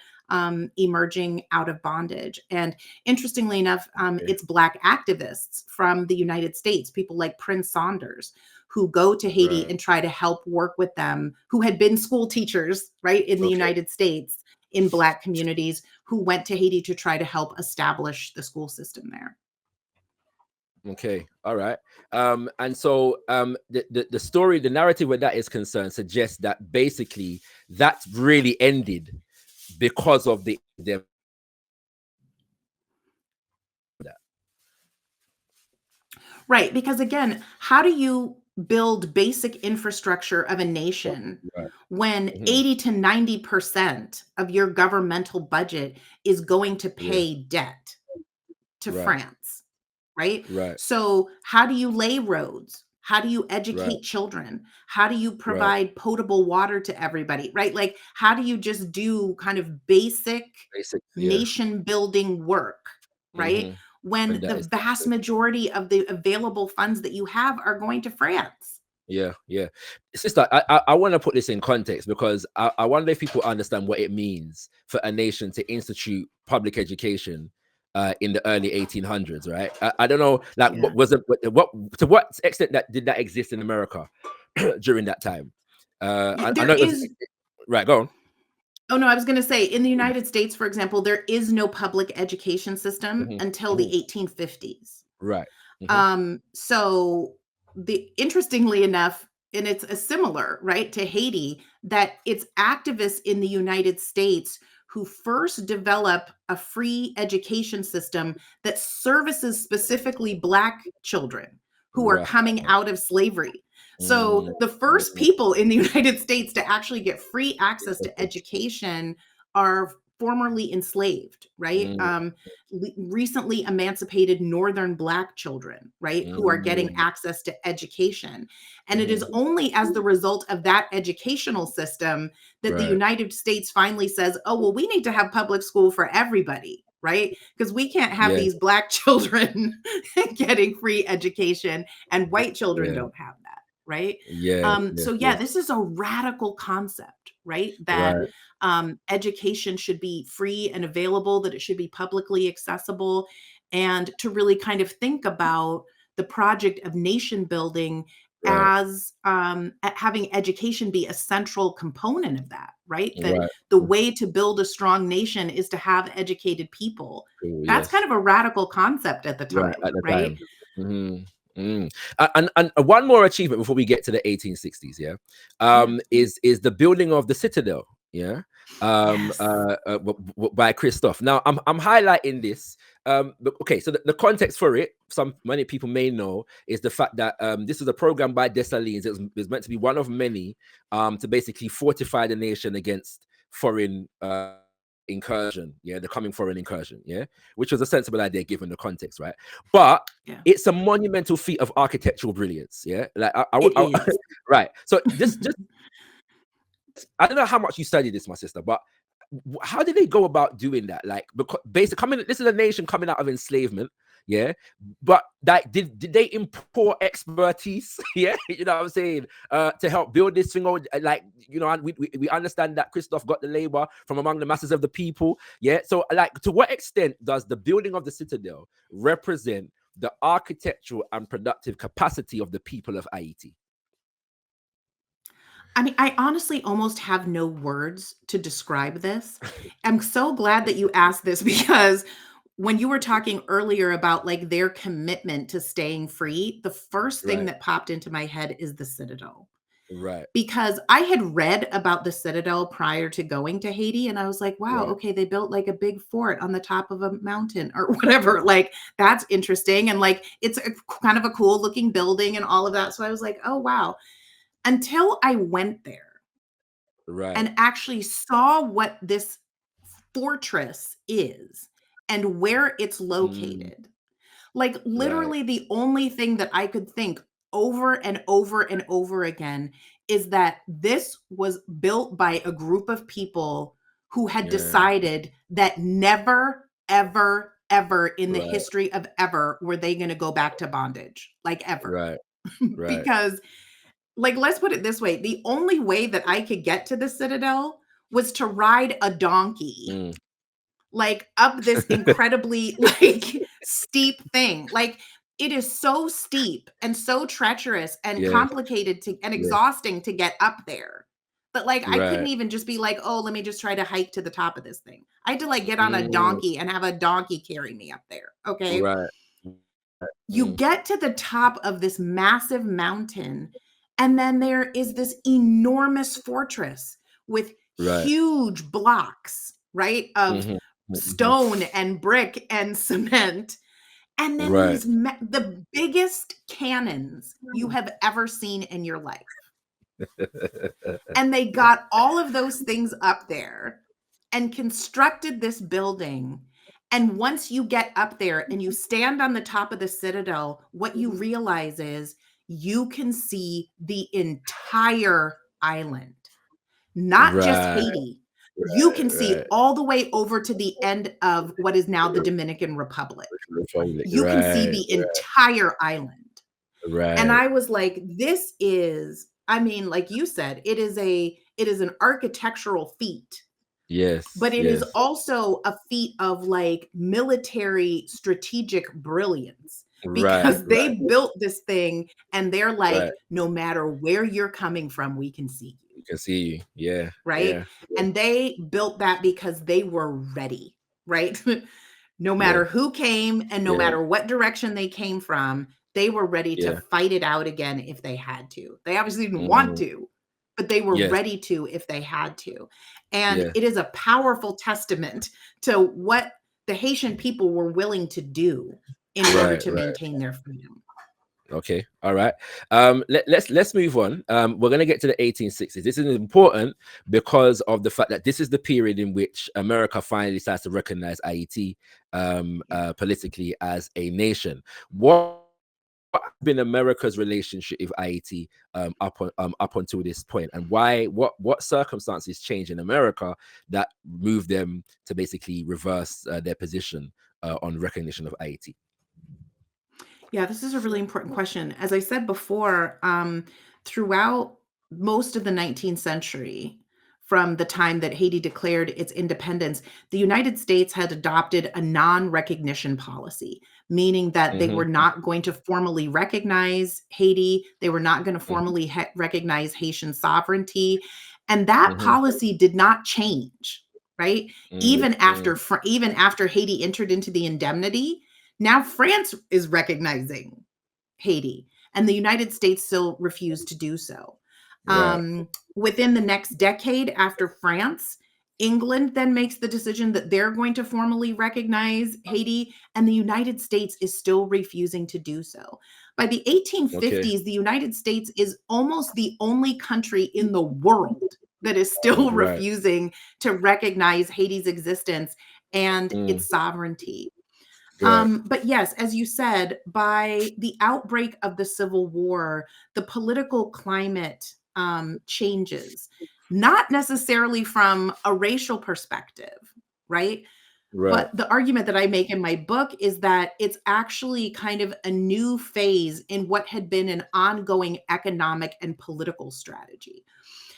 emerging out of bondage. And interestingly enough, Okay. it's Black activists from the United States, people like Prince Saunders, who go to Haiti Right. and try to help work with them, who had been school teachers, right, in the Okay. United States in Black communities, who went to Haiti to try to help establish the school system there. Okay, all right. And so the story, the narrative where that is concerned suggests that basically that really ended because of the Right, because again, how do you build basic infrastructure of a nation right. when Mhm. 80 to 90% of your governmental budget is going to Yeah. pay debt to Right. France, right? Right. So, how do you lay roads? How do you Right. educate children? How do you Right. provide potable water to everybody, right? Like, how do you just do kind of basic Basic. Yeah. nation building work, right? Mhm. When When that the is vast majority of the available funds that you have are going to France. yeah, yeah. Sister, I want to put this in context because I wonder if people understand what it means for a nation to institute public education in the early 1800s, right? I don't know, like Yeah. what was it, what to what extent that did that exist in America during that time? I There know it was is right. Go on. Oh, no, I was gonna say, in the United States, for example, there is no public education system Mhm, until the mhm. 1850s. Right. Mhm. So interestingly enough, and it's a similar, right, to Haiti, that it's activists in the United States who first develop a free education system that services specifically Black children who are coming out of slavery. So the first people in the United States to actually get free access to education are formerly enslaved, right? Recently emancipated Northern Black children, right, who are getting access to education. And it is only as the result of that educational system that the United States finally says, oh, well, we need to have public school for everybody, right? Because we can't have these Black children getting free education and white children don't have that, right? This is a radical concept, right? That education should be free and available, that it should be publicly accessible, and to really kind of think about the project of nation building as having education be a central component of that, right? That the way to build a strong nation is to have educated people. That's kind of a radical concept at the time, right? And one more achievement before we get to the 1860s, is the building of the Citadel, by Christoph. Now I'm highlighting this. Okay, so the context for it, many people may know, is the fact that this is a program by Dessalines. It was meant to be one of many to basically fortify the nation against foreign incursion, the coming foreign incursion, which was a sensible idea given the context, right? But it's a monumental feat of architectural brilliance, like right. So just I don't know how much you study this, my sister, but how did they go about doing that? Like, because basically, this is a nation coming out of enslavement, but like, did they import expertise, you know what I'm saying, to help build this thing? Or like, we understand that Christoph got the labor from among the masses of the people, So, like, to what extent does the building of the Citadel represent the architectural and productive capacity of the people of Haiti? I mean, I honestly almost have no words to describe this. I'm so glad that you asked this, because when you were talking earlier about like their commitment to staying free, the first thing that popped into my head is the Citadel. Right. Because I had read about the Citadel prior to going to Haiti, and I was like, wow, okay, they built like a big fort on the top of a mountain or whatever. Like, that's interesting. And like, it's kind of a cool looking building and all of that. So I was like, oh, wow. Until I went there and actually saw what this fortress is and where it's located. Like, literally the only thing that I could think over and over and over again is that this was built by a group of people who had decided that never, ever, ever in the history of ever were they going to go back to bondage, like ever. Because, like, let's put it this way. The only way that I could get to the Citadel was to ride a donkey, like up this incredibly like steep thing. Like, it is so steep and so treacherous and complicated and exhausting to get up there. But like, I couldn't even just be like, oh, let me just try to hike to the top of this thing. I had to like get on a donkey and have a donkey carry me up there. Okay. You get to the top of this massive mountain, and then there is this enormous fortress with huge blocks, of stone and brick and cement. And then the biggest cannons you have ever seen in your life. And they got all of those things up there and constructed this building. And once you get up there and you stand on the top of the Citadel, what you realize is you can see the entire island, not just Haiti. You can see all the way over to the end of what is now the Dominican Republic. You can see the entire island. And I was like, this is, I mean, like you said, it is an architectural feat. But it is also a feat of like military strategic brilliance, because they built this thing and they're like, no matter where you're coming from, we can see you. We can see you. And they built that because they were ready, right? No matter who came and no matter what direction they came from, They were ready to Yeah. fight it out again if they had to. They obviously didn't want Mm. to, but they were Yes. ready to if they had to. And Yeah. it is a powerful testament to what the Haitian people were willing to do in order to maintain their freedom. Okay. All right. Let's move on. We're going to get to the 1860s. This is important because of the fact that this is the period in which America finally starts to recognize Haiti politically as a nation. What has been America's relationship with Haiti up until this point, and why? What circumstances changed in America that moved them to basically reverse their position on recognition of Haiti? Yeah, this is a really important question. As I said before, throughout most of the 19th century, from the time that Haiti declared its independence, the United States had adopted a non-recognition policy, meaning that they were not going to formally recognize Haiti. They were not going to formally recognize Haitian sovereignty. And that policy did not change, right? Even after Haiti entered into the indemnity, now France is recognizing Haiti, and the United States still refused to do so. Within the next decade after France, England then makes the decision that they're going to formally recognize Haiti, and the United States is still refusing to do so. By the 1850s, the United States is almost the only country in the world that is still refusing to recognize Haiti's existence and its sovereignty. But yes, as you said, by the outbreak of the Civil War, the political climate changes, not necessarily from a racial perspective, right? But the argument that I make in my book is that it's actually kind of a new phase in what had been an ongoing economic and political strategy.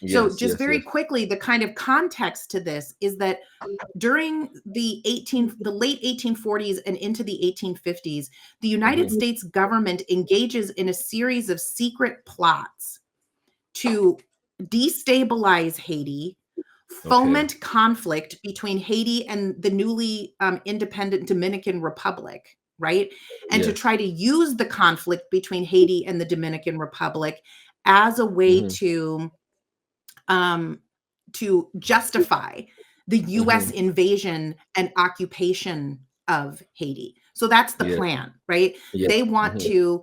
So just very quickly, the kind of context to this is that during the late 1840s and into the 1850s, the United States government engages in a series of secret plots to destabilize Haiti, foment conflict between Haiti and the newly independent Dominican Republic, right? And to try to use the conflict between Haiti and the Dominican Republic as a way to justify the US invasion and occupation of Haiti. So that's the plan, right? They want to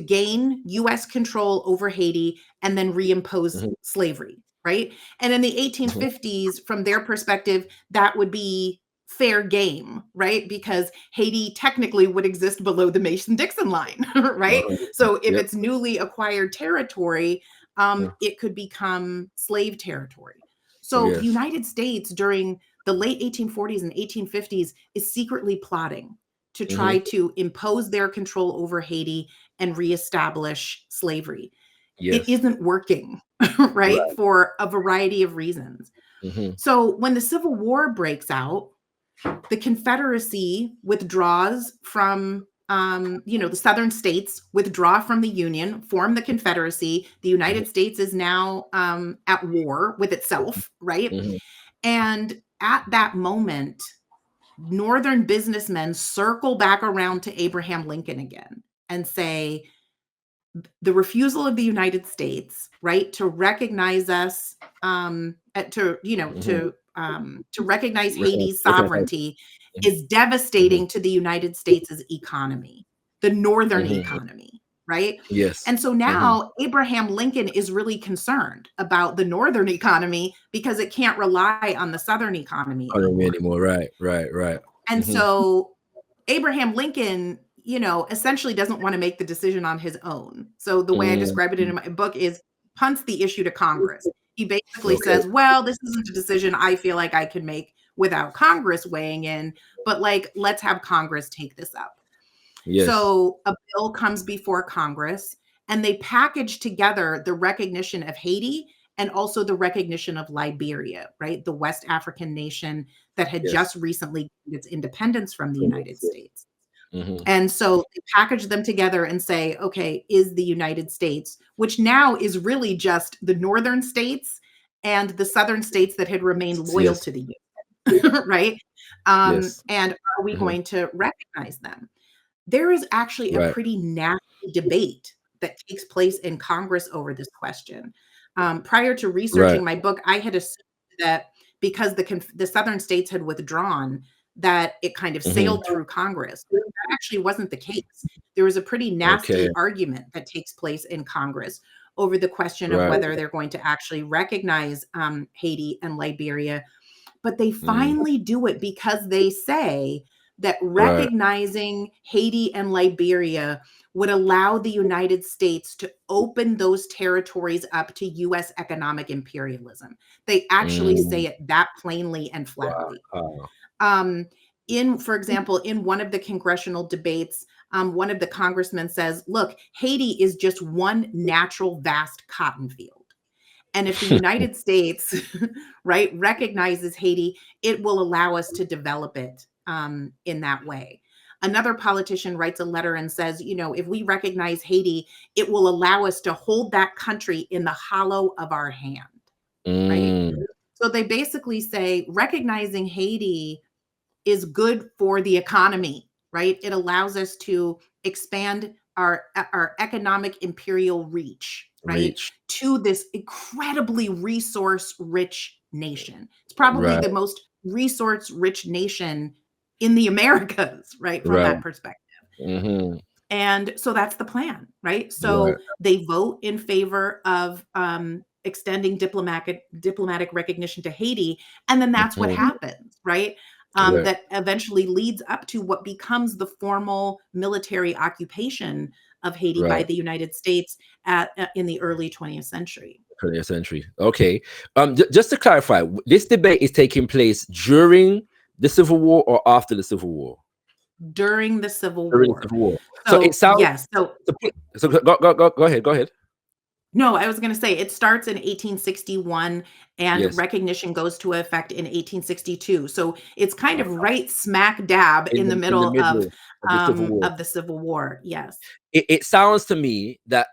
gain US control over Haiti and then reimpose slavery, right? And in the 1850s, from their perspective, that would be fair game, right? Because Haiti technically would exist below the Mason-Dixon line, right? So if it's newly acquired territory, it could become slave territory. So the United States during the late 1840s and 1850s is secretly plotting to try to impose their control over Haiti and reestablish slavery. It isn't working, right? For a variety of reasons. So when the Civil War breaks out, the Confederacy withdraws from the southern states withdraw from the Union, form the Confederacy. The United States is now at war with itself, right? And at that moment, Northern businessmen circle back around to Abraham Lincoln again and say, the refusal of the United States, right, to recognize us, to recognize Haiti's sovereignty is devastating to the United States' economy, the Northern economy, right? And so now Abraham Lincoln is really concerned about the Northern economy because it can't rely on the Southern economy anymore. Right. And so Abraham Lincoln, essentially doesn't want to make the decision on his own. So the way I describe it in my book is punts the issue to Congress. He basically says, well, this isn't a decision I feel like I can make without Congress weighing in, but let's have Congress take this up. So a bill comes before Congress and they package together the recognition of Haiti and also the recognition of Liberia, right? The West African nation that had just recently gained its independence from the United States. And so they package them together and say, okay, is the United States, which now is really just the northern states and the southern states that had remained loyal to the Union, right? And are we going to recognize them? there is actually a Right. pretty nasty debate that takes place in Congress over this question. Prior to Right. researching my book, I had assumed that because the Southern states had withdrawn, that it kind of Mm-hmm. sailed through Congress. That actually wasn't the case. There was a pretty Okay. nasty argument that takes place in Congress over the question of Right. whether they're going to actually recognize Haiti and Liberia. But they Mm. finally do it because they say that Right. recognizing Haiti and Liberia would allow the United States to open those territories up to US economic imperialism. They actually Mm. say it that plainly and flatly. Wow. Um, for example, in one of the congressional debates, one of the congressmen says, look, Haiti is just one natural vast cotton field. And if the United States, right, recognizes Haiti, it will allow us to develop it in that way. Another politician writes a letter and says, if we recognize Haiti, it will allow us to hold that country in the hollow of our hand, right? Mm. So they basically say recognizing Haiti is good for the economy, right? It allows us to expand our economic imperial reach, right? Reach. To this incredibly resource rich nation. It's probably Right. the most resource rich nation in the Americas, right? From Right. that perspective. Mm-hmm. And so that's the plan, right? Right. So they vote in favor of extending diplomatic recognition to Haiti, and then that's what Mm-hmm. happens, right? Right. That eventually leads up to what becomes the formal military occupation of Haiti by Right. the United States in the early 20th century. 20th century. Okay. Just to clarify, this debate is taking place during the Civil War or after the Civil War? During the Civil During the War. Civil War. So it So sounds. yes, So go ahead. Go ahead. no, I was going to say it starts in 1861 and Yes. recognition goes to effect in 1862. So it's kind of right smack dab in the In the middle middle of the Civil War. of the Civil War. Yes. It sounds to me that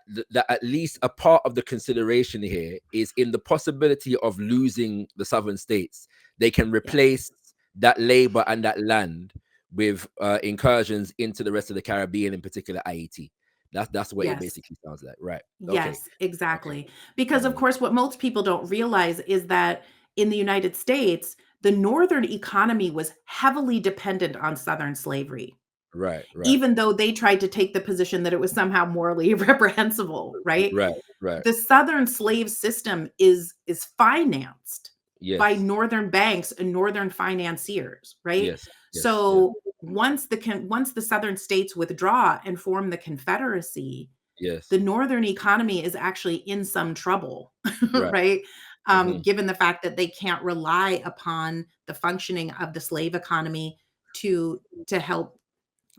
at least a part of the consideration here is in the possibility of losing the southern states. They can replace that labor and that land with incursions into the rest of the Caribbean, in particular Haiti. That's what it basically sounds like, right? Okay. Yes, exactly. Because of course, what most people don't realize is that in the United States, the Northern economy was heavily dependent on Southern slavery. Right. Even though they tried to take the position that it was somehow morally reprehensible, right? Right. The Southern slave system is financed by Yes. Northern banks and Northern financiers, right? Yes. So once the Southern states withdraw and form the Confederacy, Yes. the Northern economy is actually in some trouble, Right. right? Mhm. Given the fact that they can't rely upon the functioning of the slave economy to help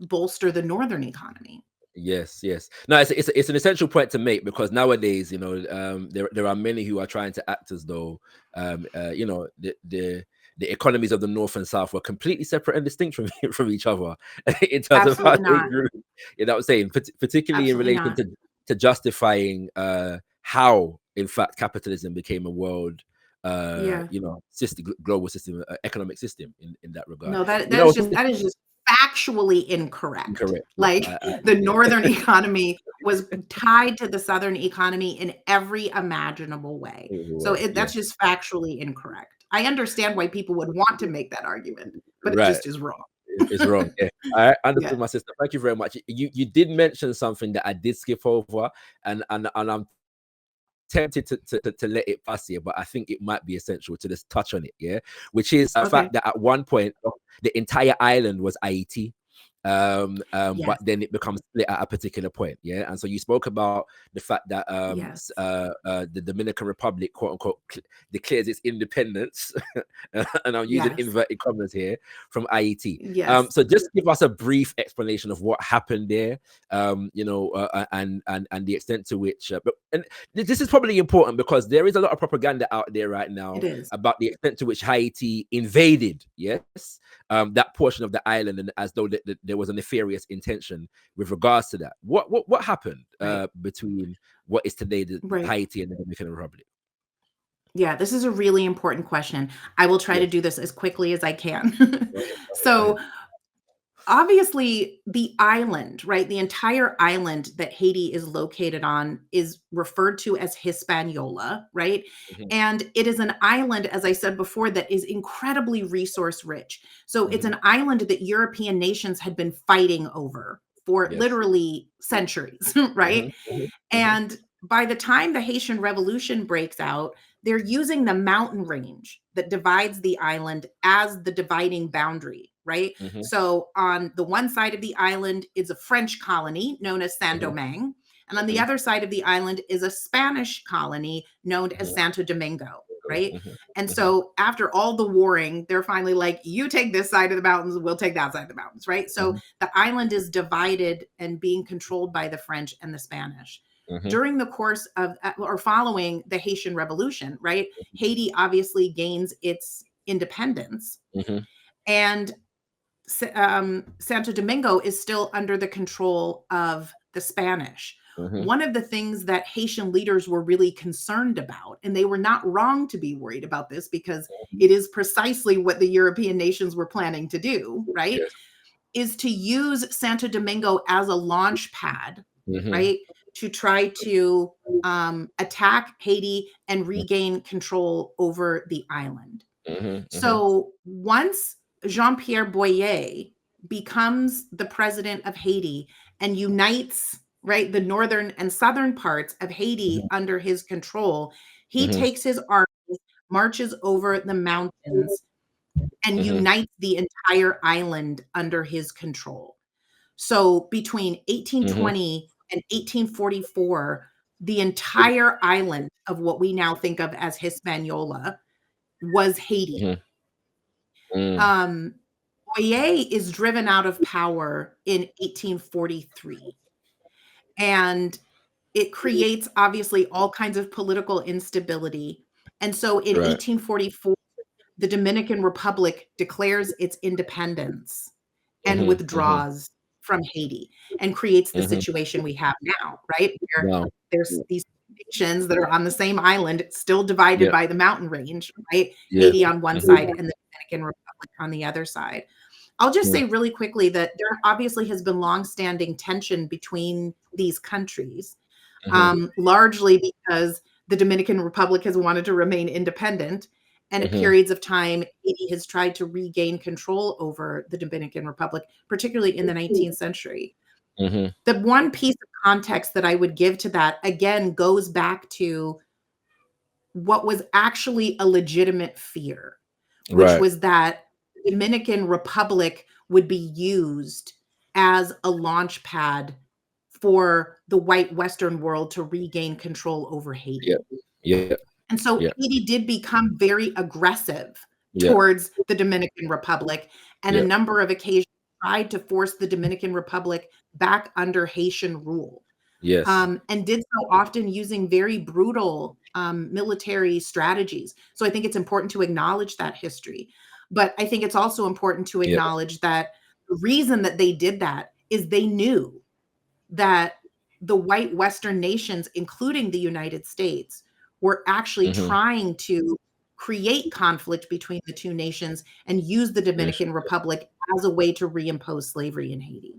bolster the Northern economy. Yes. No, it's an essential point to make, because nowadays, there are many who are trying to act as though, the economies of the North and South were completely separate and distinct from each other in terms of how Absolutely they not. grew. You know what I'm saying? Particularly in Absolutely relation not. to justifying how, in fact, capitalism became a world, global system, economic system in that regard. No, that You know, that is just factually incorrect. incorrect. Yes, Like the Northern economy was tied to the Southern economy in every imaginable way. So that's just factually incorrect. I understand why people would want to make that argument, but it just is wrong. It's wrong. Yeah, I understood, Yeah. my sister. Thank you very much. You did mention something that I did skip over, and I'm tempted to let it pass here, but I think it might be essential to just touch on it. Yeah, which is the fact that at one point the entire island was Haiti. But then it becomes split at a particular point. Yeah, and so you spoke about the fact that the Dominican Republic, quote unquote, declares its independence, and I'm using inverted commas here, from Haiti. So just give us a brief explanation of what happened there, and the extent to which. And this is probably important because there is a lot of propaganda out there right now about the extent to which Haiti invaded. Yes. That portion of the island, and as though there was a nefarious intention with regards to that. What happened between what is today the Haiti and the Dominican Republic? Yeah, this is a really important question. I will try to do this as quickly as I can. So obviously the island, right? The entire island that Haiti is located on is referred to as Hispaniola, right? And it is an island, as I said before, that is incredibly resource rich. So it's an island that European nations had been fighting over for literally centuries, right? And by the time the Haitian Revolution breaks out, they're using the mountain range that divides the island as the dividing boundary, right? So on the one side of the island is a French colony known as Saint-Domingue, and on the other side of the island is a Spanish colony known as Santo Domingo, right? And so after all the warring, they're finally like, you take this side of the mountains, we'll take that side of the mountains, right? So the island is divided and being controlled by the French and the Spanish. During the course of or following the Haitian Revolution, right? Haiti obviously gains its independence, and Santo Domingo is still under the control of the Spanish. One of the things that Haitian leaders were really concerned about, and they were not wrong to be worried about this because it is precisely what the European nations were planning to do, right? Is to use Santo Domingo as a launch pad, right? To try to attack Haiti and regain control over the island. So once Jean-Pierre Boyer becomes the president of Haiti and unites, right, the northern and southern parts of Haiti under his control, he takes his armies, marches over the mountains, and unites the entire island under his control. So between 1820 and 1844, the entire island of what we now think of as Hispaniola was Haiti. Boyer is driven out of power in 1843. And it creates, obviously, all kinds of political instability. And so in 1844, the Dominican Republic declares its independence and withdraws from Haiti and creates the situation we have now, right? Where there's these nations that are on the same island, still divided by the mountain range, right? Haiti on one side and the Dominican Republic on the other side. I'll just say really quickly that there obviously has been longstanding tension between these countries, largely because the Dominican Republic has wanted to remain independent. And at periods of time, Haiti has tried to regain control over the Dominican Republic, particularly in the 19th century. The one piece of context that I would give to that, again, goes back to what was actually a legitimate fear, which was that the Dominican Republic would be used as a launch pad for the white Western world to regain control over Haiti. And so Haiti did become very aggressive towards the Dominican Republic, and a number of occasions tried to force the Dominican Republic back under Haitian rule. And did so often using very brutal military strategies. So I think it's important to acknowledge that history. But I think it's also important to acknowledge that the reason that they did that is they knew that the white Western nations, including the United States, were actually trying to create conflict between the two nations and use the Dominican Republic as a way to reimpose slavery in Haiti.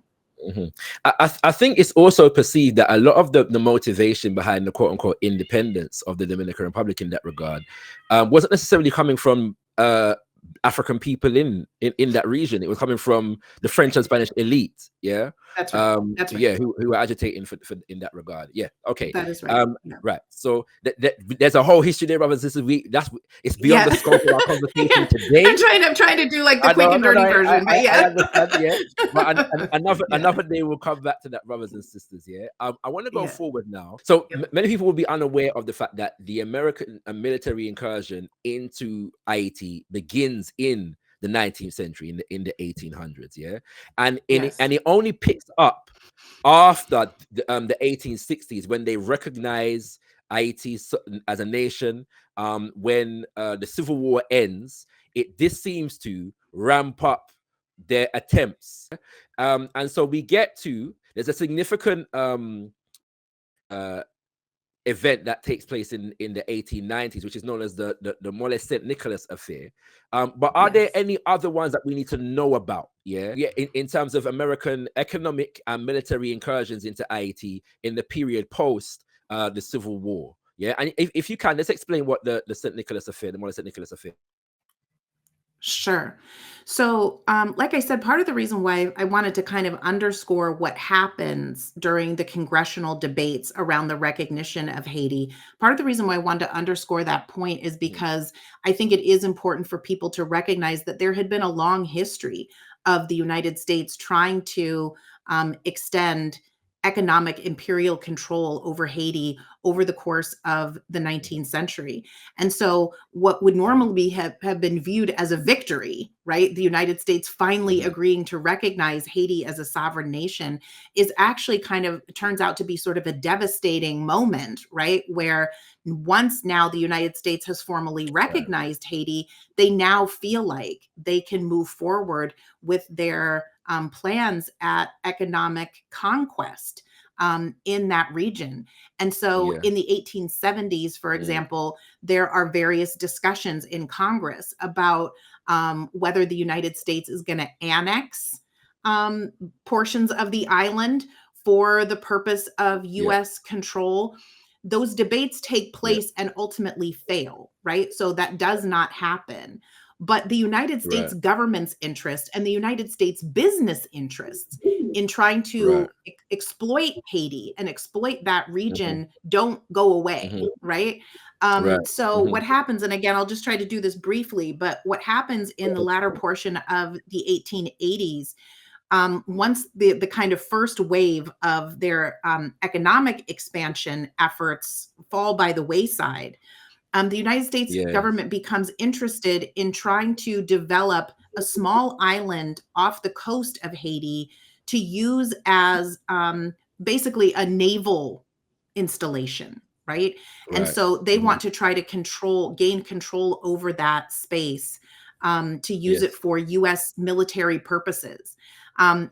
I think it's also perceived that a lot of the motivation behind the quote unquote independence of the Dominican Republic in that regard wasn't necessarily coming from African people in that region. It was coming from the French and Spanish elite. That's right. That's right. Who were agitating for in that regard. Okay. That is right. Right. So there's a whole history there, brothers. It's beyond the scope of our conversation today. I'm trying to do like the quick and dirty version, but I understand, But another day we'll come back to that, brothers and sisters. I want to go forward now. So many people will be unaware of the fact that the American military incursion into Haiti begins in the 19th century, in the 1800s, and it only picks up after the 1860s when they recognize Haiti as a nation. When the Civil War ends, this seems to ramp up their attempts, and so we get to there's a significant event that takes place in the 1890s, which is known as the Mole St. Nicholas affair. But are there any other ones that we need to know about? Yeah, in terms of American economic and military incursions into Haiti in the period post the Civil War. Yeah, and if you can, let's explain what the St. Nicholas affair, the Mole St. Nicholas affair. Sure. So, like I said, part of the reason why I wanted to kind of underscore what happens during the congressional debates around the recognition of Haiti, part of the reason why I wanted to underscore that point is because I think it is important for people to recognize that there had been a long history of the United States trying to extend economic imperial control over Haiti over the course of the 19th century. And so what would normally have been viewed as a victory, right? The United States finally agreeing to recognize Haiti as a sovereign nation is actually kind of turns out to be sort of a devastating moment, right? Where once now the United States has formally recognized Haiti, they now feel like they can move forward with their plans at economic conquest in that region. And so in the 1870s, for example, there are various discussions in Congress about whether the United States is going to annex portions of the island for the purpose of U.S. control. Those debates take place and ultimately fail, right? So that does not happen. But the United States government's interest and the United States business interests in trying to exploit Haiti and exploit that region don't go away, right? So what happens, and again, I'll just try to do this briefly, but what happens in the latter portion of the 1880s, once the kind of first wave of their economic expansion efforts fall by the wayside, the United States government becomes interested in trying to develop a small island off the coast of Haiti to use as basically a naval installation, right? And so they want to try to gain control over that space to use it for U.S. military purposes.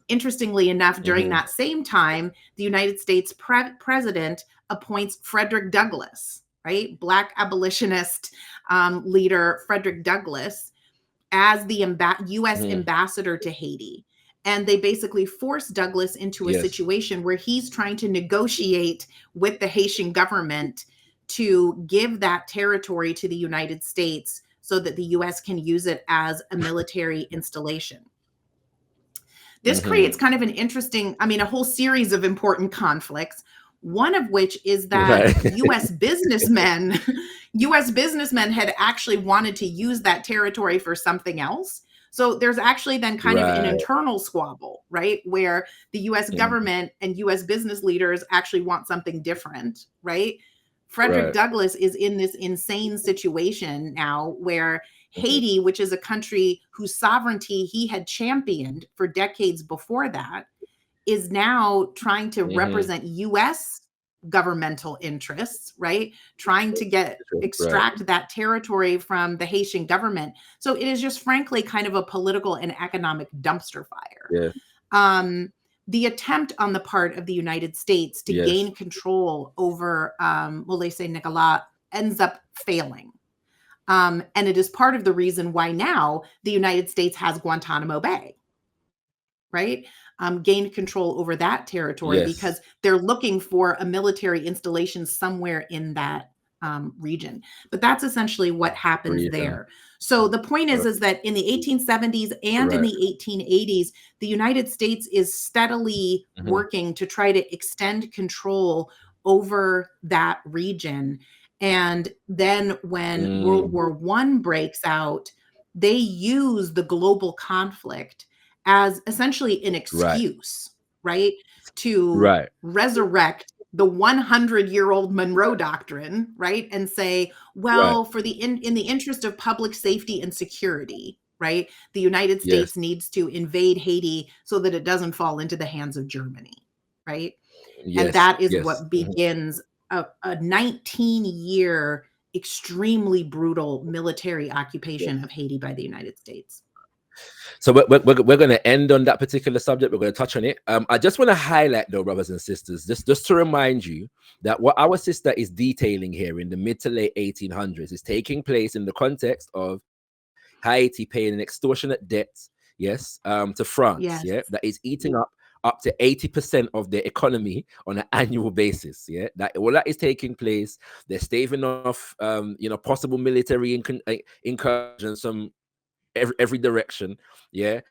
Interestingly enough, during that same time, the United States president appoints Frederick Douglass, right? Black abolitionist leader Frederick Douglass as the U.S. ambassador to Haiti. And they basically force Douglass into a situation where he's trying to negotiate with the Haitian government to give that territory to the United States so that the U.S. can use it as a military installation. This creates kind of an interesting, a whole series of important conflicts. One of which is that U.S. businessmen had actually wanted to use that territory for something else. So there's actually then kind of an internal squabble, right? Where the U.S. government and U.S. business leaders actually want something different, right? Frederick Douglass is in this insane situation now where Haiti, which is a country whose sovereignty he had championed for decades before that, is now trying to represent U.S. governmental interests, right? Trying to extract that territory from the Haitian government. So it is just frankly kind of a political and economic dumpster fire. The attempt on the part of the United States to gain control over Mole St. Nicholas ends up failing. And it is part of the reason why now the United States has Guantanamo Bay, right? Gained control over that territory because they're looking for a military installation somewhere in that region. But that's essentially what happens there. So the point is that in the 1870s and in the 1880s, the United States is steadily working to try to extend control over that region. And then when World War I breaks out, they use the global conflict as essentially an excuse, right? To resurrect the 100-year-old Monroe Doctrine, right? And say, well, in the interest of public safety and security, right? The United States needs to invade Haiti so that it doesn't fall into the hands of Germany, right? And that is what begins a 19-year extremely brutal military occupation of Haiti by the United States. So we're going to end on that particular subject. We're going to touch on it. I just want to highlight, though, brothers and sisters, just to remind you that what our sister is detailing here in the mid to late 1800s is taking place in the context of Haiti paying an extortionate debt, yes, to France, Yes. yeah, that is eating up to 80% of their economy on an annual basis. Yeah, that all that is taking place. They're staving off, possible military incursions from every direction. Yeah,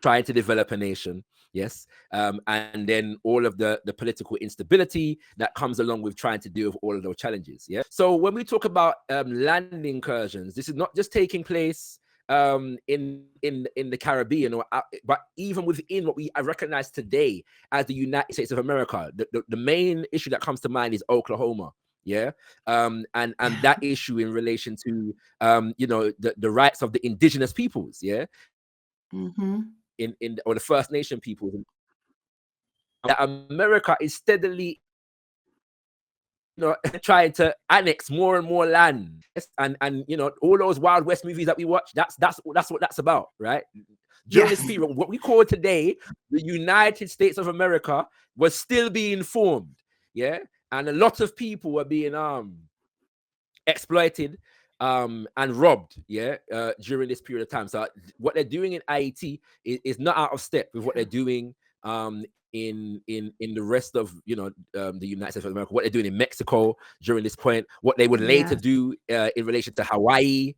trying to develop a nation. Yes, and then all of the political instability that comes along with trying to deal with all of those challenges. Yeah. So when we talk about land incursions, this is not just taking place in the Caribbean, but even within what I recognize today as the United States of America. The main issue that comes to mind is Oklahoma. Yeah, and that issue in relation to the rights of the indigenous peoples. Yeah, or the First Nation peoples. That America is steadily trying to annex more and more land. And all those Wild West movies that we watch, that's what that's about, right? During this period, what we call today the United States of America was still being formed. Yeah, and a lot of people were being exploited and robbed, during this period of time. So what they're doing in Haiti is not out of step with what they're doing in the rest of the United States of America, what they're doing in Mexico during this point, what they would later do in relation to Hawaii,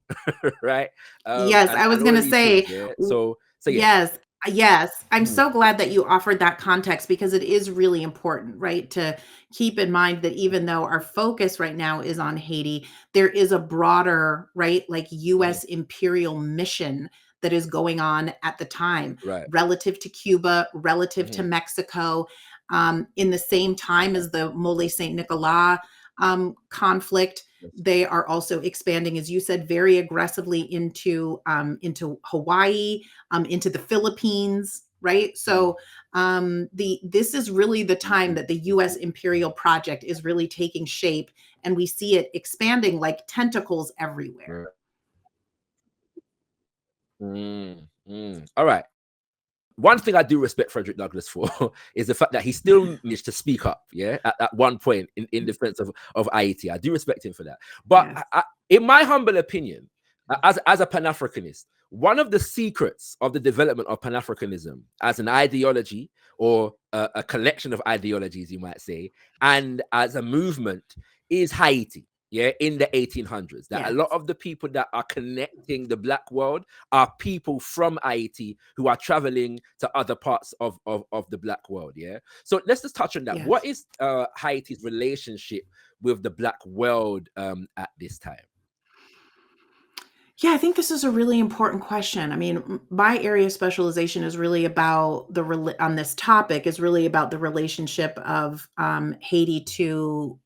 right? Yes, I was going to say, so yeah. Yes. I'm so glad that you offered that context, because it is really important, right? To keep in mind that even though our focus right now is on Haiti, there is a broader, right, like US imperial mission that is going on at the time, right, relative to Cuba, relative to Mexico, in the same time as the Mole Saint Nicolas conflict. They are also expanding, as you said, very aggressively into Hawaii, into the Philippines, right? So this is really the time that the U.S. imperial project is really taking shape, and we see it expanding like tentacles everywhere. All right. One thing I do respect Frederick Douglass for is the fact that he still managed to speak up, at one point in defense of Haiti. I do respect him for that. But yes. In my humble opinion, as a Pan-Africanist, one of the secrets of the development of Pan-Africanism as an ideology, or a collection of ideologies, you might say, and as a movement, is Haiti. In the 1800s, that a lot of the people that are connecting the Black world are people from Haiti who are traveling to other parts of the Black world. So let's just touch on that. What is Haiti's relationship with the Black world at this time? Yeah, I think this is a really important question. I mean, my area of specialization is really about on this topic is really about the relationship of Haiti to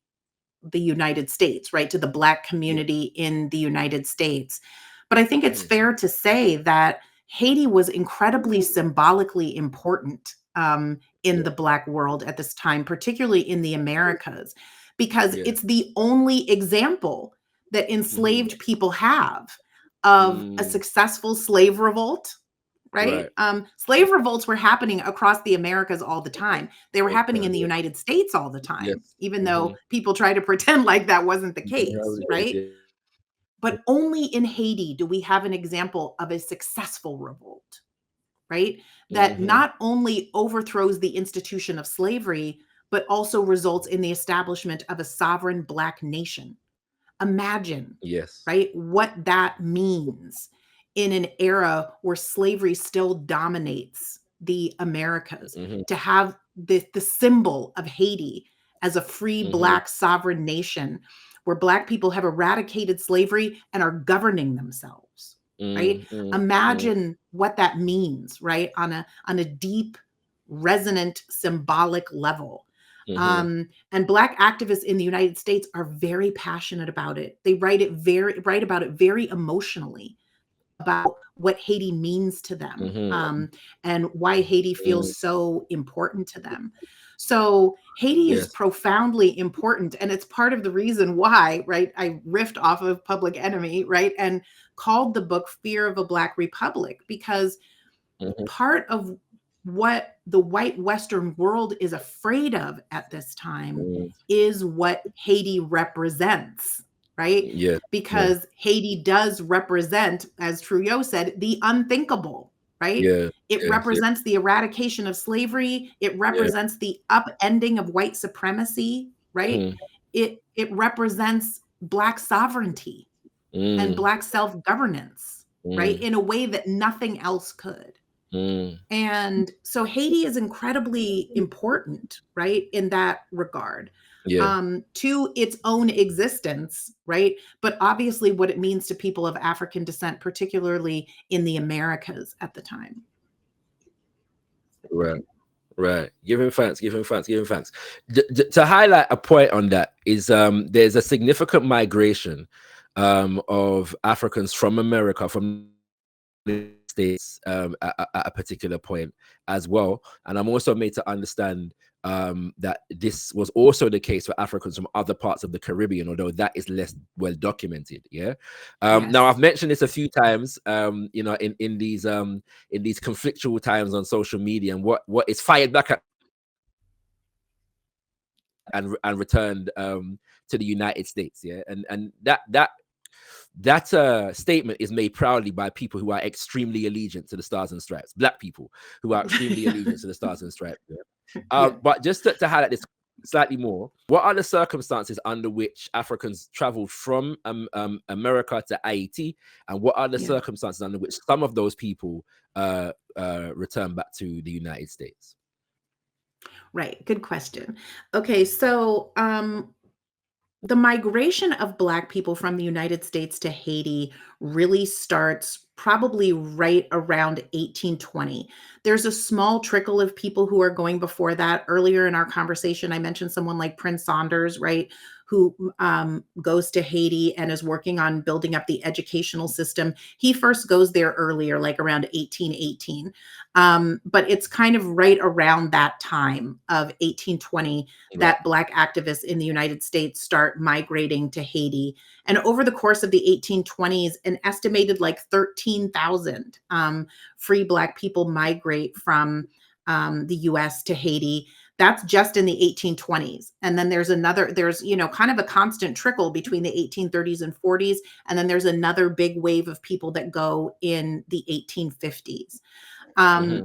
the United States, right? To the Black community in the United States. But I think it's fair to say that Haiti was incredibly symbolically important in the Black world at this time, particularly in the Americas, because it's the only example that enslaved people have of a successful slave revolt, right? Slave revolts were happening across the Americas all the time. They were happening in the United States all the time, even though people try to pretend like that wasn't the case, right? But only in Haiti do we have an example of a successful revolt, right? That not only overthrows the institution of slavery, but also results in the establishment of a sovereign Black nation. Imagine, right, what that means in an era where slavery still dominates the Americas, to have the symbol of Haiti as a free Black sovereign nation where Black people have eradicated slavery and are governing themselves, right? Imagine what that means, right, on a deep, resonant, symbolic level. And Black activists in the United States are very passionate about it. They write about it very emotionally, about what Haiti means to them, and why Haiti feels so important to them. So Haiti is Yes. profoundly important, and it's part of the reason why, right, I riffed off of Public Enemy, right, and called the book Fear of a Black Republic, because Mm-hmm. part of what the white Western world is afraid of at this time is what Haiti represents, right? Yeah. Because Haiti does represent, as Trujillo said, the unthinkable, right? Yeah. It Yes. Yeah. represents the eradication of slavery. It Yeah. represents the upending of white supremacy, right? Mm. It represents Black sovereignty and Mm. Black self-governance, right? Mm. In a way that nothing else could. Mm. And so Haiti is incredibly important, right, in that regard, Yeah. to its own existence, right? But obviously what it means to people of African descent, particularly in the Americas at the time. Right. Right. Giving thanks, giving thanks, giving thanks. To highlight a point on that is there's a significant migration of Africans from America, from the States, at a particular point as well. And I'm also made to understand that this was also the case for Africans from other parts of the Caribbean, although that is less well documented. Yeah. Now I've mentioned this a few times, you know, in these conflictual times on social media, and what is fired back at and returned to the United States. Yeah. And that statement is made proudly by people who are extremely allegiant to the Stars and Stripes, Black people who are extremely allegiant to the Stars and Stripes. Yeah? But just to highlight this slightly more, what are the circumstances under which Africans traveled from America to Haiti, and what are the circumstances under which some of those people return back to the United States? Right. Good question. Okay. So, the migration of Black people from the United States to Haiti really starts probably right around 1820. There's a small trickle of people who are going before that. Earlier in our conversation, I mentioned someone like Prince Saunders, right, who goes to Haiti and is working on building up the educational system. He first goes there earlier, like around 1818. But it's kind of right around that time of 1820 that Black activists in the United States start migrating to Haiti. And over the course of the 1820s, an estimated like 13,000 free Black people migrate from the US to Haiti. That's just in the 1820s. And then there's, you know, kind of a constant trickle between the 1830s and 40s. And then there's another big wave of people that go in the 1850s.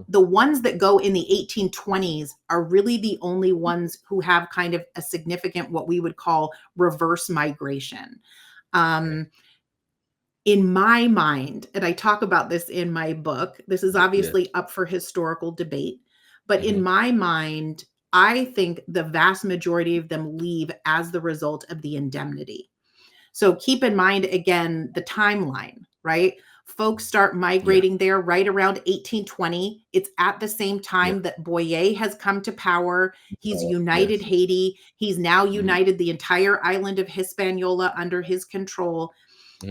The ones that go in the 1820s are really the only ones who have kind of a significant, what we would call reverse migration. In my mind, and I talk about this in my book, this is obviously up for historical debate, but in my mind, I think the vast majority of them leave as the result of the indemnity. So keep in mind, again, the timeline, right? Folks start migrating there right around 1820. It's at the same time that Boyer has come to power. He's united Haiti. He's now united the entire island of Hispaniola under his control.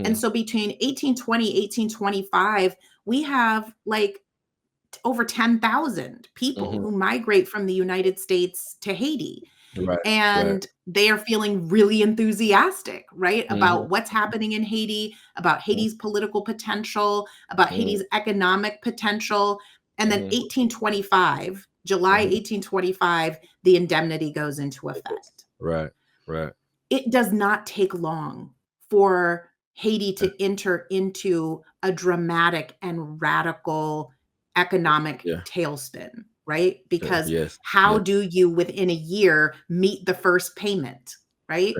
And so between 1820, 1825, we have like over 10,000 people who migrate from the United States to Haiti. And they are feeling really enthusiastic, right? About what's happening in Haiti, about Haiti's political potential, about Haiti's economic potential. And then 1825, July 1825, the indemnity goes into effect. Right. It does not take long for Haiti to enter into a dramatic and radical economic tailspin, right? Because how do you within a year meet the first payment, right?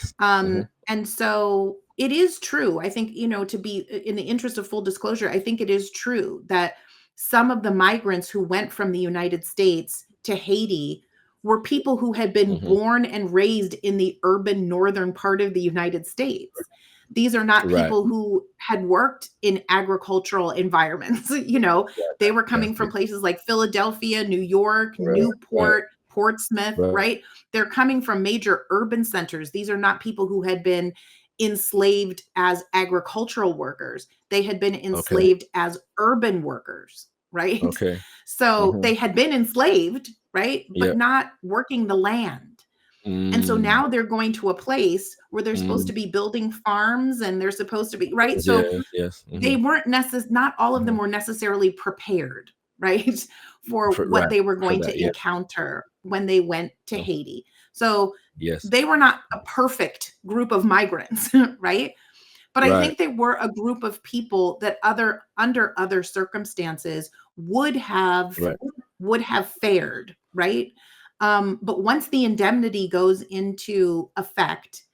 And so it is true. I think, you know, to be in the interest of full disclosure, I think it is true that some of the migrants who went from the United States to Haiti were people who had been born and raised in the urban northern part of the United States. These are not people who had worked in agricultural environments. You know, they were coming from places like Philadelphia, New York, Newport, Portsmouth, right? They're coming from major urban centers. These are not people who had been enslaved as agricultural workers. They had been enslaved as urban workers, right? So they had been enslaved, right? Yeah. But not working the land. And so now they're going to a place where they're supposed to be building farms and they're supposed to be, right? So Yes. they weren't not all of them were necessarily prepared, right, for what they were going to encounter when they went to Haiti. So Yes. they were not a perfect group of migrants, right? But I think they were a group of people that under other circumstances would have fared, right? But once the indemnity goes into effect,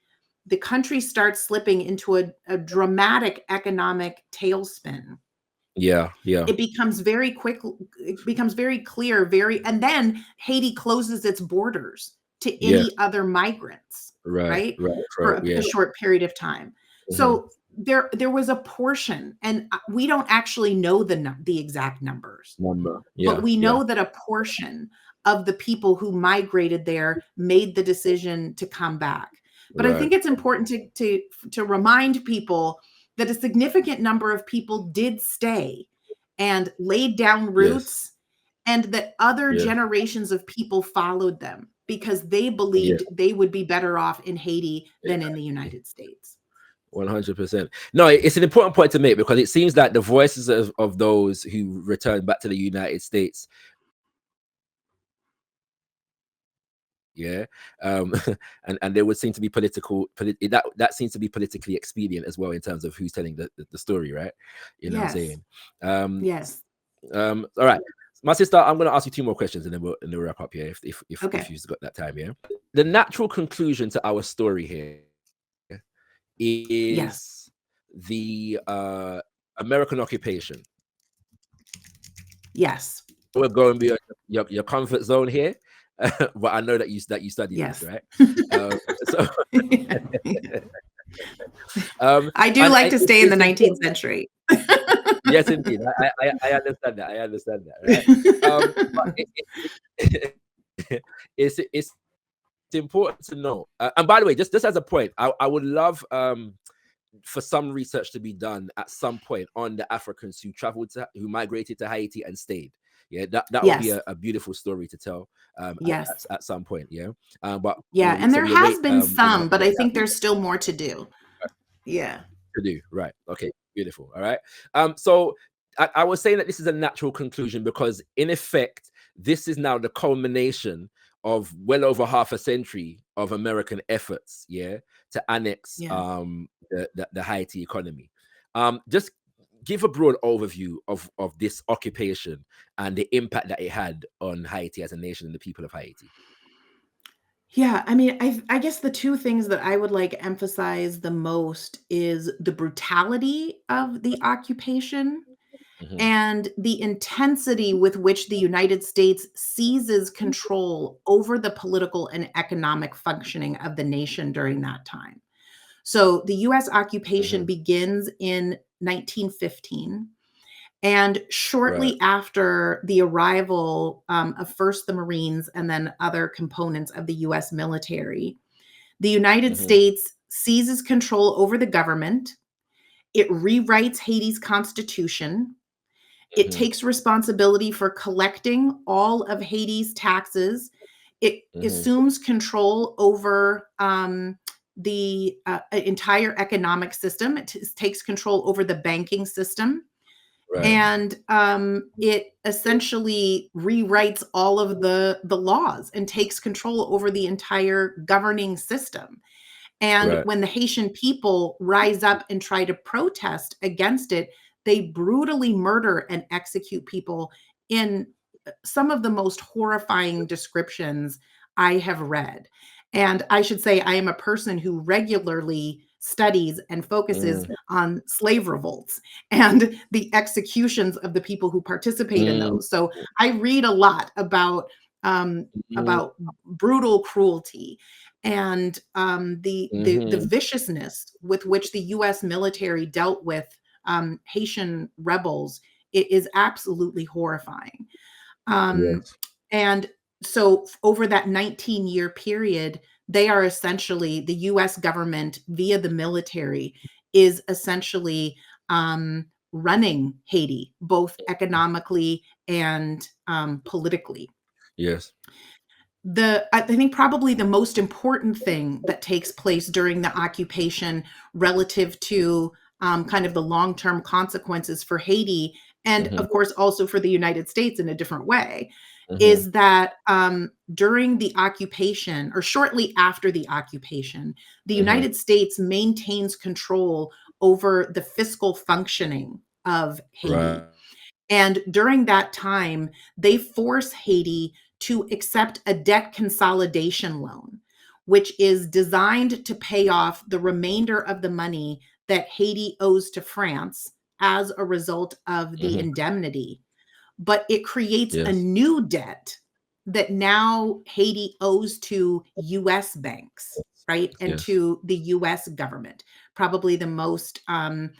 the country starts slipping into a dramatic economic tailspin. Yeah. It becomes very clear, and then Haiti closes its borders to any other migrants, right? For a short period of time. So there was a portion, and we don't actually know the exact numbers, but we know that a portion of the people who migrated there made the decision to come back. But I think it's important to remind people that a significant number of people did stay and laid down roots, and that other generations of people followed them because they believed they would be better off in Haiti than in the United States. 100%. No, it's an important point to make, because it seems like the voices of those who returned back to the United States, and there would seem to be that seems to be politically expedient as well in terms of who's telling the story, right? You know what I'm saying? Yes. All right, my sister, I'm going to ask you 2 more questions and then we'll wrap up here, if you've got that time. The natural conclusion to our story here is the American occupation. Yes. We're going beyond your comfort zone here, but I know that you studied this, right? So I do like to stay in the 19th century. Yes, indeed. I understand that. I understand that. Right? But it's important to know. And by the way, just as a point, I would love for some research to be done at some point on the Africans who migrated to Haiti and stayed. Yeah, that would be a beautiful story to tell. At some point. But and there has been some, but I think there's still more to do. Right. Okay. Beautiful. All right. So I was saying that this is a natural conclusion because, in effect, this is now the culmination of well over half a century of American efforts, to annex the Haiti economy. Just give a broad overview of this occupation and the impact that it had on Haiti as a nation and the people of Haiti. Yeah, I mean, I guess the 2 things that I would like emphasize the most is the brutality of the occupation and the intensity with which the United States seizes control over the political and economic functioning of the nation during that time. So the US occupation begins in 1915. And shortly after the arrival of first the Marines and then other components of the US military, the United States seizes control over the government. It rewrites Haiti's constitution. It takes responsibility for collecting all of Haiti's taxes. It assumes control over the entire economic system. It takes control over the banking system. And it essentially rewrites all of the laws and takes control over the entire governing system. And when the Haitian people rise up and try to protest against it, they brutally murder and execute people in some of the most horrifying descriptions I have read. And I should say, I am a person who regularly studies and focuses on slave revolts and the executions of the people who participate in those. So I read a lot about brutal cruelty and the viciousness with which the U.S. military dealt with Haitian rebels. It is absolutely horrifying. And so over that 19-year period, they are essentially, the US government via the military is essentially running Haiti, both economically and politically. Yes. I think probably the most important thing that takes place during the occupation relative to kind of the long-term consequences for Haiti, and Mm-hmm. of course also for the United States in a different way, Mm-hmm. is that during the occupation or shortly after the occupation, the Mm-hmm. United States maintains control over the fiscal functioning of Right. Haiti. And during that time, they force Haiti to accept a debt consolidation loan, which is designed to pay off the remainder of the money that Haiti owes to France as a result of the Mm-hmm. indemnity. But it creates a Yes. new debt that now Haiti owes to US banks, right? And Yes. to the US government. Probably the most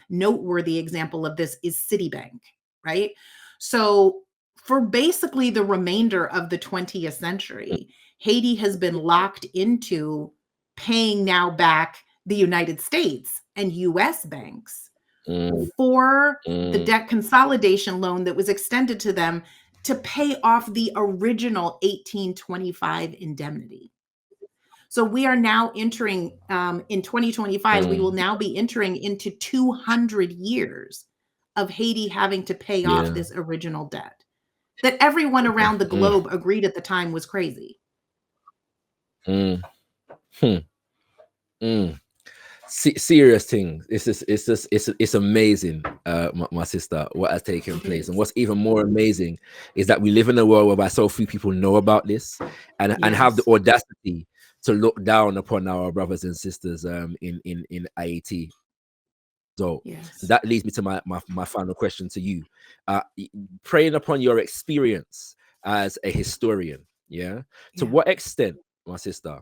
noteworthy example of this is Citibank, right? So, for basically the remainder of the 20th century, Haiti has been locked into paying now back the United States and US banks Mm, for the mm, debt consolidation loan that was extended to them to pay off the original 1825 indemnity. So we are now entering in 2025, we will mm. now be entering into 200 years of Haiti having to pay off Yeah. this original debt that everyone around the Mm, globe agreed at the time was crazy. mm, hmm, mm. Serious thing. It's amazing, my sister, what has taken It place. And is. what's even more amazing is that we live in a world whereby so few people know about this and have the Yes. audacity to look down upon our brothers and sisters in IAT. So Yes. that leads me to my final question to you. Preying upon your experience as a historian, yeah, to Yeah. what extent, my sister,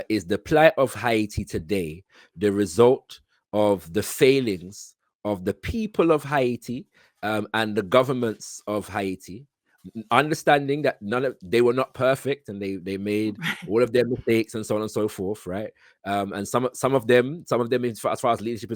is the plight of Haiti today the result of the failings of the people of Haiti and the governments of Haiti? Understanding that they were not perfect and they made all of their mistakes and so on and so forth, right? And some of them as far as leadership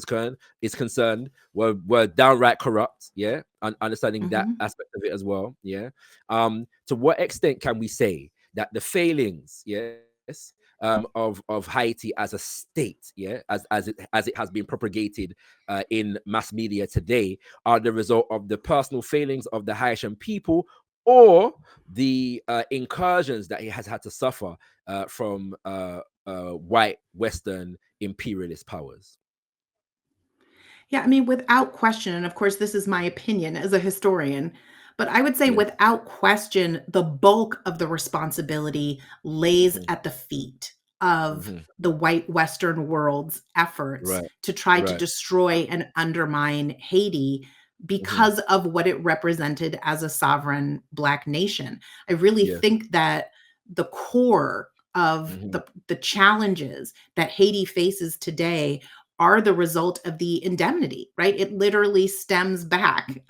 is concerned were downright corrupt, yeah, and understanding that Mhm. aspect of it as well, yeah. To what extent can we say that the failings, yes, of Haiti as a state, yeah, as it has been propagated in mass media today, are the result of the personal failings of the Haitian people, or the incursions that he has had to suffer from white Western imperialist powers? Yeah, I mean, without question, and of course, this is my opinion as a historian, but I would say Yeah. without question, the bulk of the responsibility lays Hmm. at the feet of Hmm. the white Western world's efforts Right. to try to Right. destroy and undermine Haiti Hmm. because of what it represented as a sovereign Black nation. I really Yes. think that the core of Hmm. the challenges that Haiti faces today are the result of the indemnity, right? It literally stems back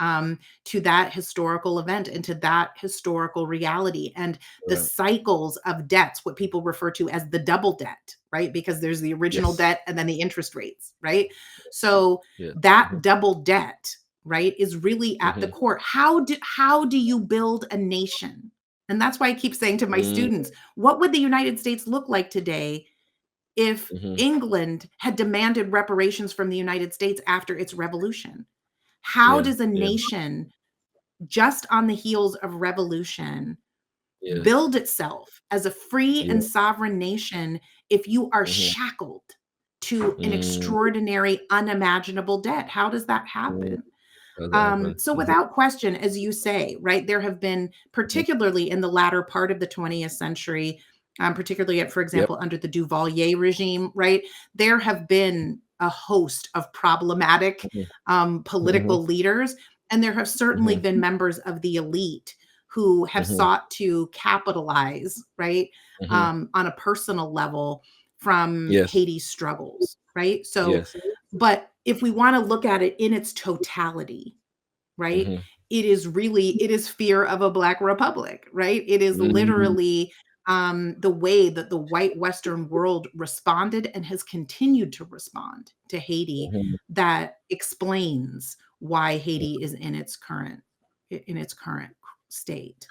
to that historical event and to that historical reality and the Right. cycles of debts, what people refer to as the double debt, right? Because there's the original Yes. debt and then the interest rates, right? So Yes. that double debt, right, is really at the Hmm. core. How do you build a nation? And that's why I keep saying to my Hmm. students, what would the United States look like today if Hmm. England had demanded reparations from the United States after its revolution? How Yeah. does a Yeah. nation just on the heels of revolution Yeah. build itself as a free Yeah. and sovereign nation if you are Hmm. shackled to an Mm. extraordinary, unimaginable debt? How does that Mm. happen? How's that happen? So Hmm. without question, as you say, right, there have been, Hmm. particularly in the latter part of the 20th century, particularly at, for Yep. example, under the Duvalier regime, right, there have been a host of problematic Hmm. Hmm. political leaders, and there have certainly Hmm. been members of the elite who have Hmm. sought to capitalize, right, Hmm. on a personal level from Yes. Haiti's struggles, right? So, Yes. but if we want to look at it in its totality, right? Hmm. It is fear of a Black republic, right? It is Mm. literally the way that the white Western world responded and has continued to respond to Haiti Mhm. that explains why Haiti is in its current state.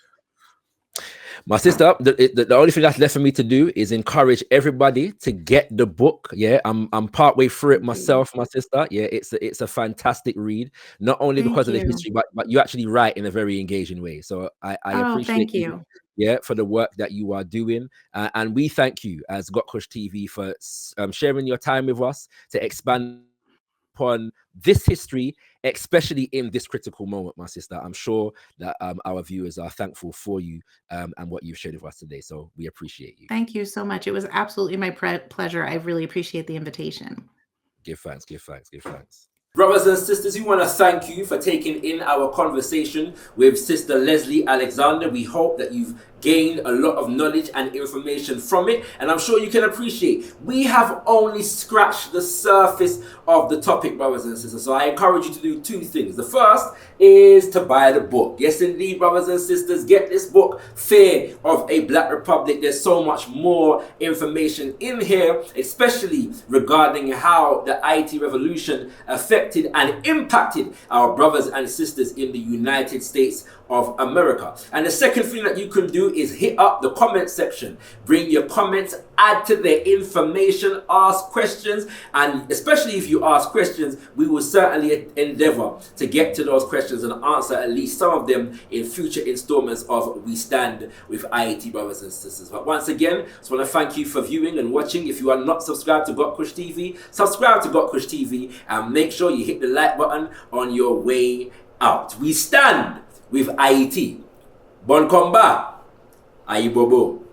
My sister, the only thing that's left for me to do is encourage everybody to get the book. Yeah, I'm partway through it myself, my sister. Yeah, it's a fantastic read, not only because Thank of the you. history, but you actually write in a very engaging way. So I Oh, appreciate thank you, you. yeah, for the work that you are doing, and we thank you as Gotkush TV for sharing your time with us to expand upon this history, especially in this critical moment, my sister. I'm sure that our viewers are thankful for you and what you've shared with us today. So we appreciate you. Thank you so much. It was absolutely my pleasure. I really appreciate the invitation. Give thanks, give thanks, give thanks. Brothers and sisters, we want to thank you for taking in our conversation with Sister Leslie Alexander. We hope that you've gained a lot of knowledge and information from it, and I'm sure you can appreciate we have only scratched the surface of the topic, brothers and sisters. So I encourage you to do two things. The first is to buy the book. Yes, indeed, brothers and sisters, get this book, Fear of a Black Republic. There's so much more information in here, especially regarding how the IT revolution affected and impacted our brothers and sisters in the United States of America. And the second thing that you can do is hit up the comment section. Bring your comments, add to the information, ask questions, and especially if you ask questions, we will certainly endeavor to get to those questions and answer at least some of them in future installments of We Stand with IET, brothers and sisters. But once again, I just want to thank you for viewing and watching. If you are not subscribed to Gotkush TV, subscribe to Gotkush TV and make sure you hit the like button on your way out. We stand with IET. Bon combat. Ayi bobo.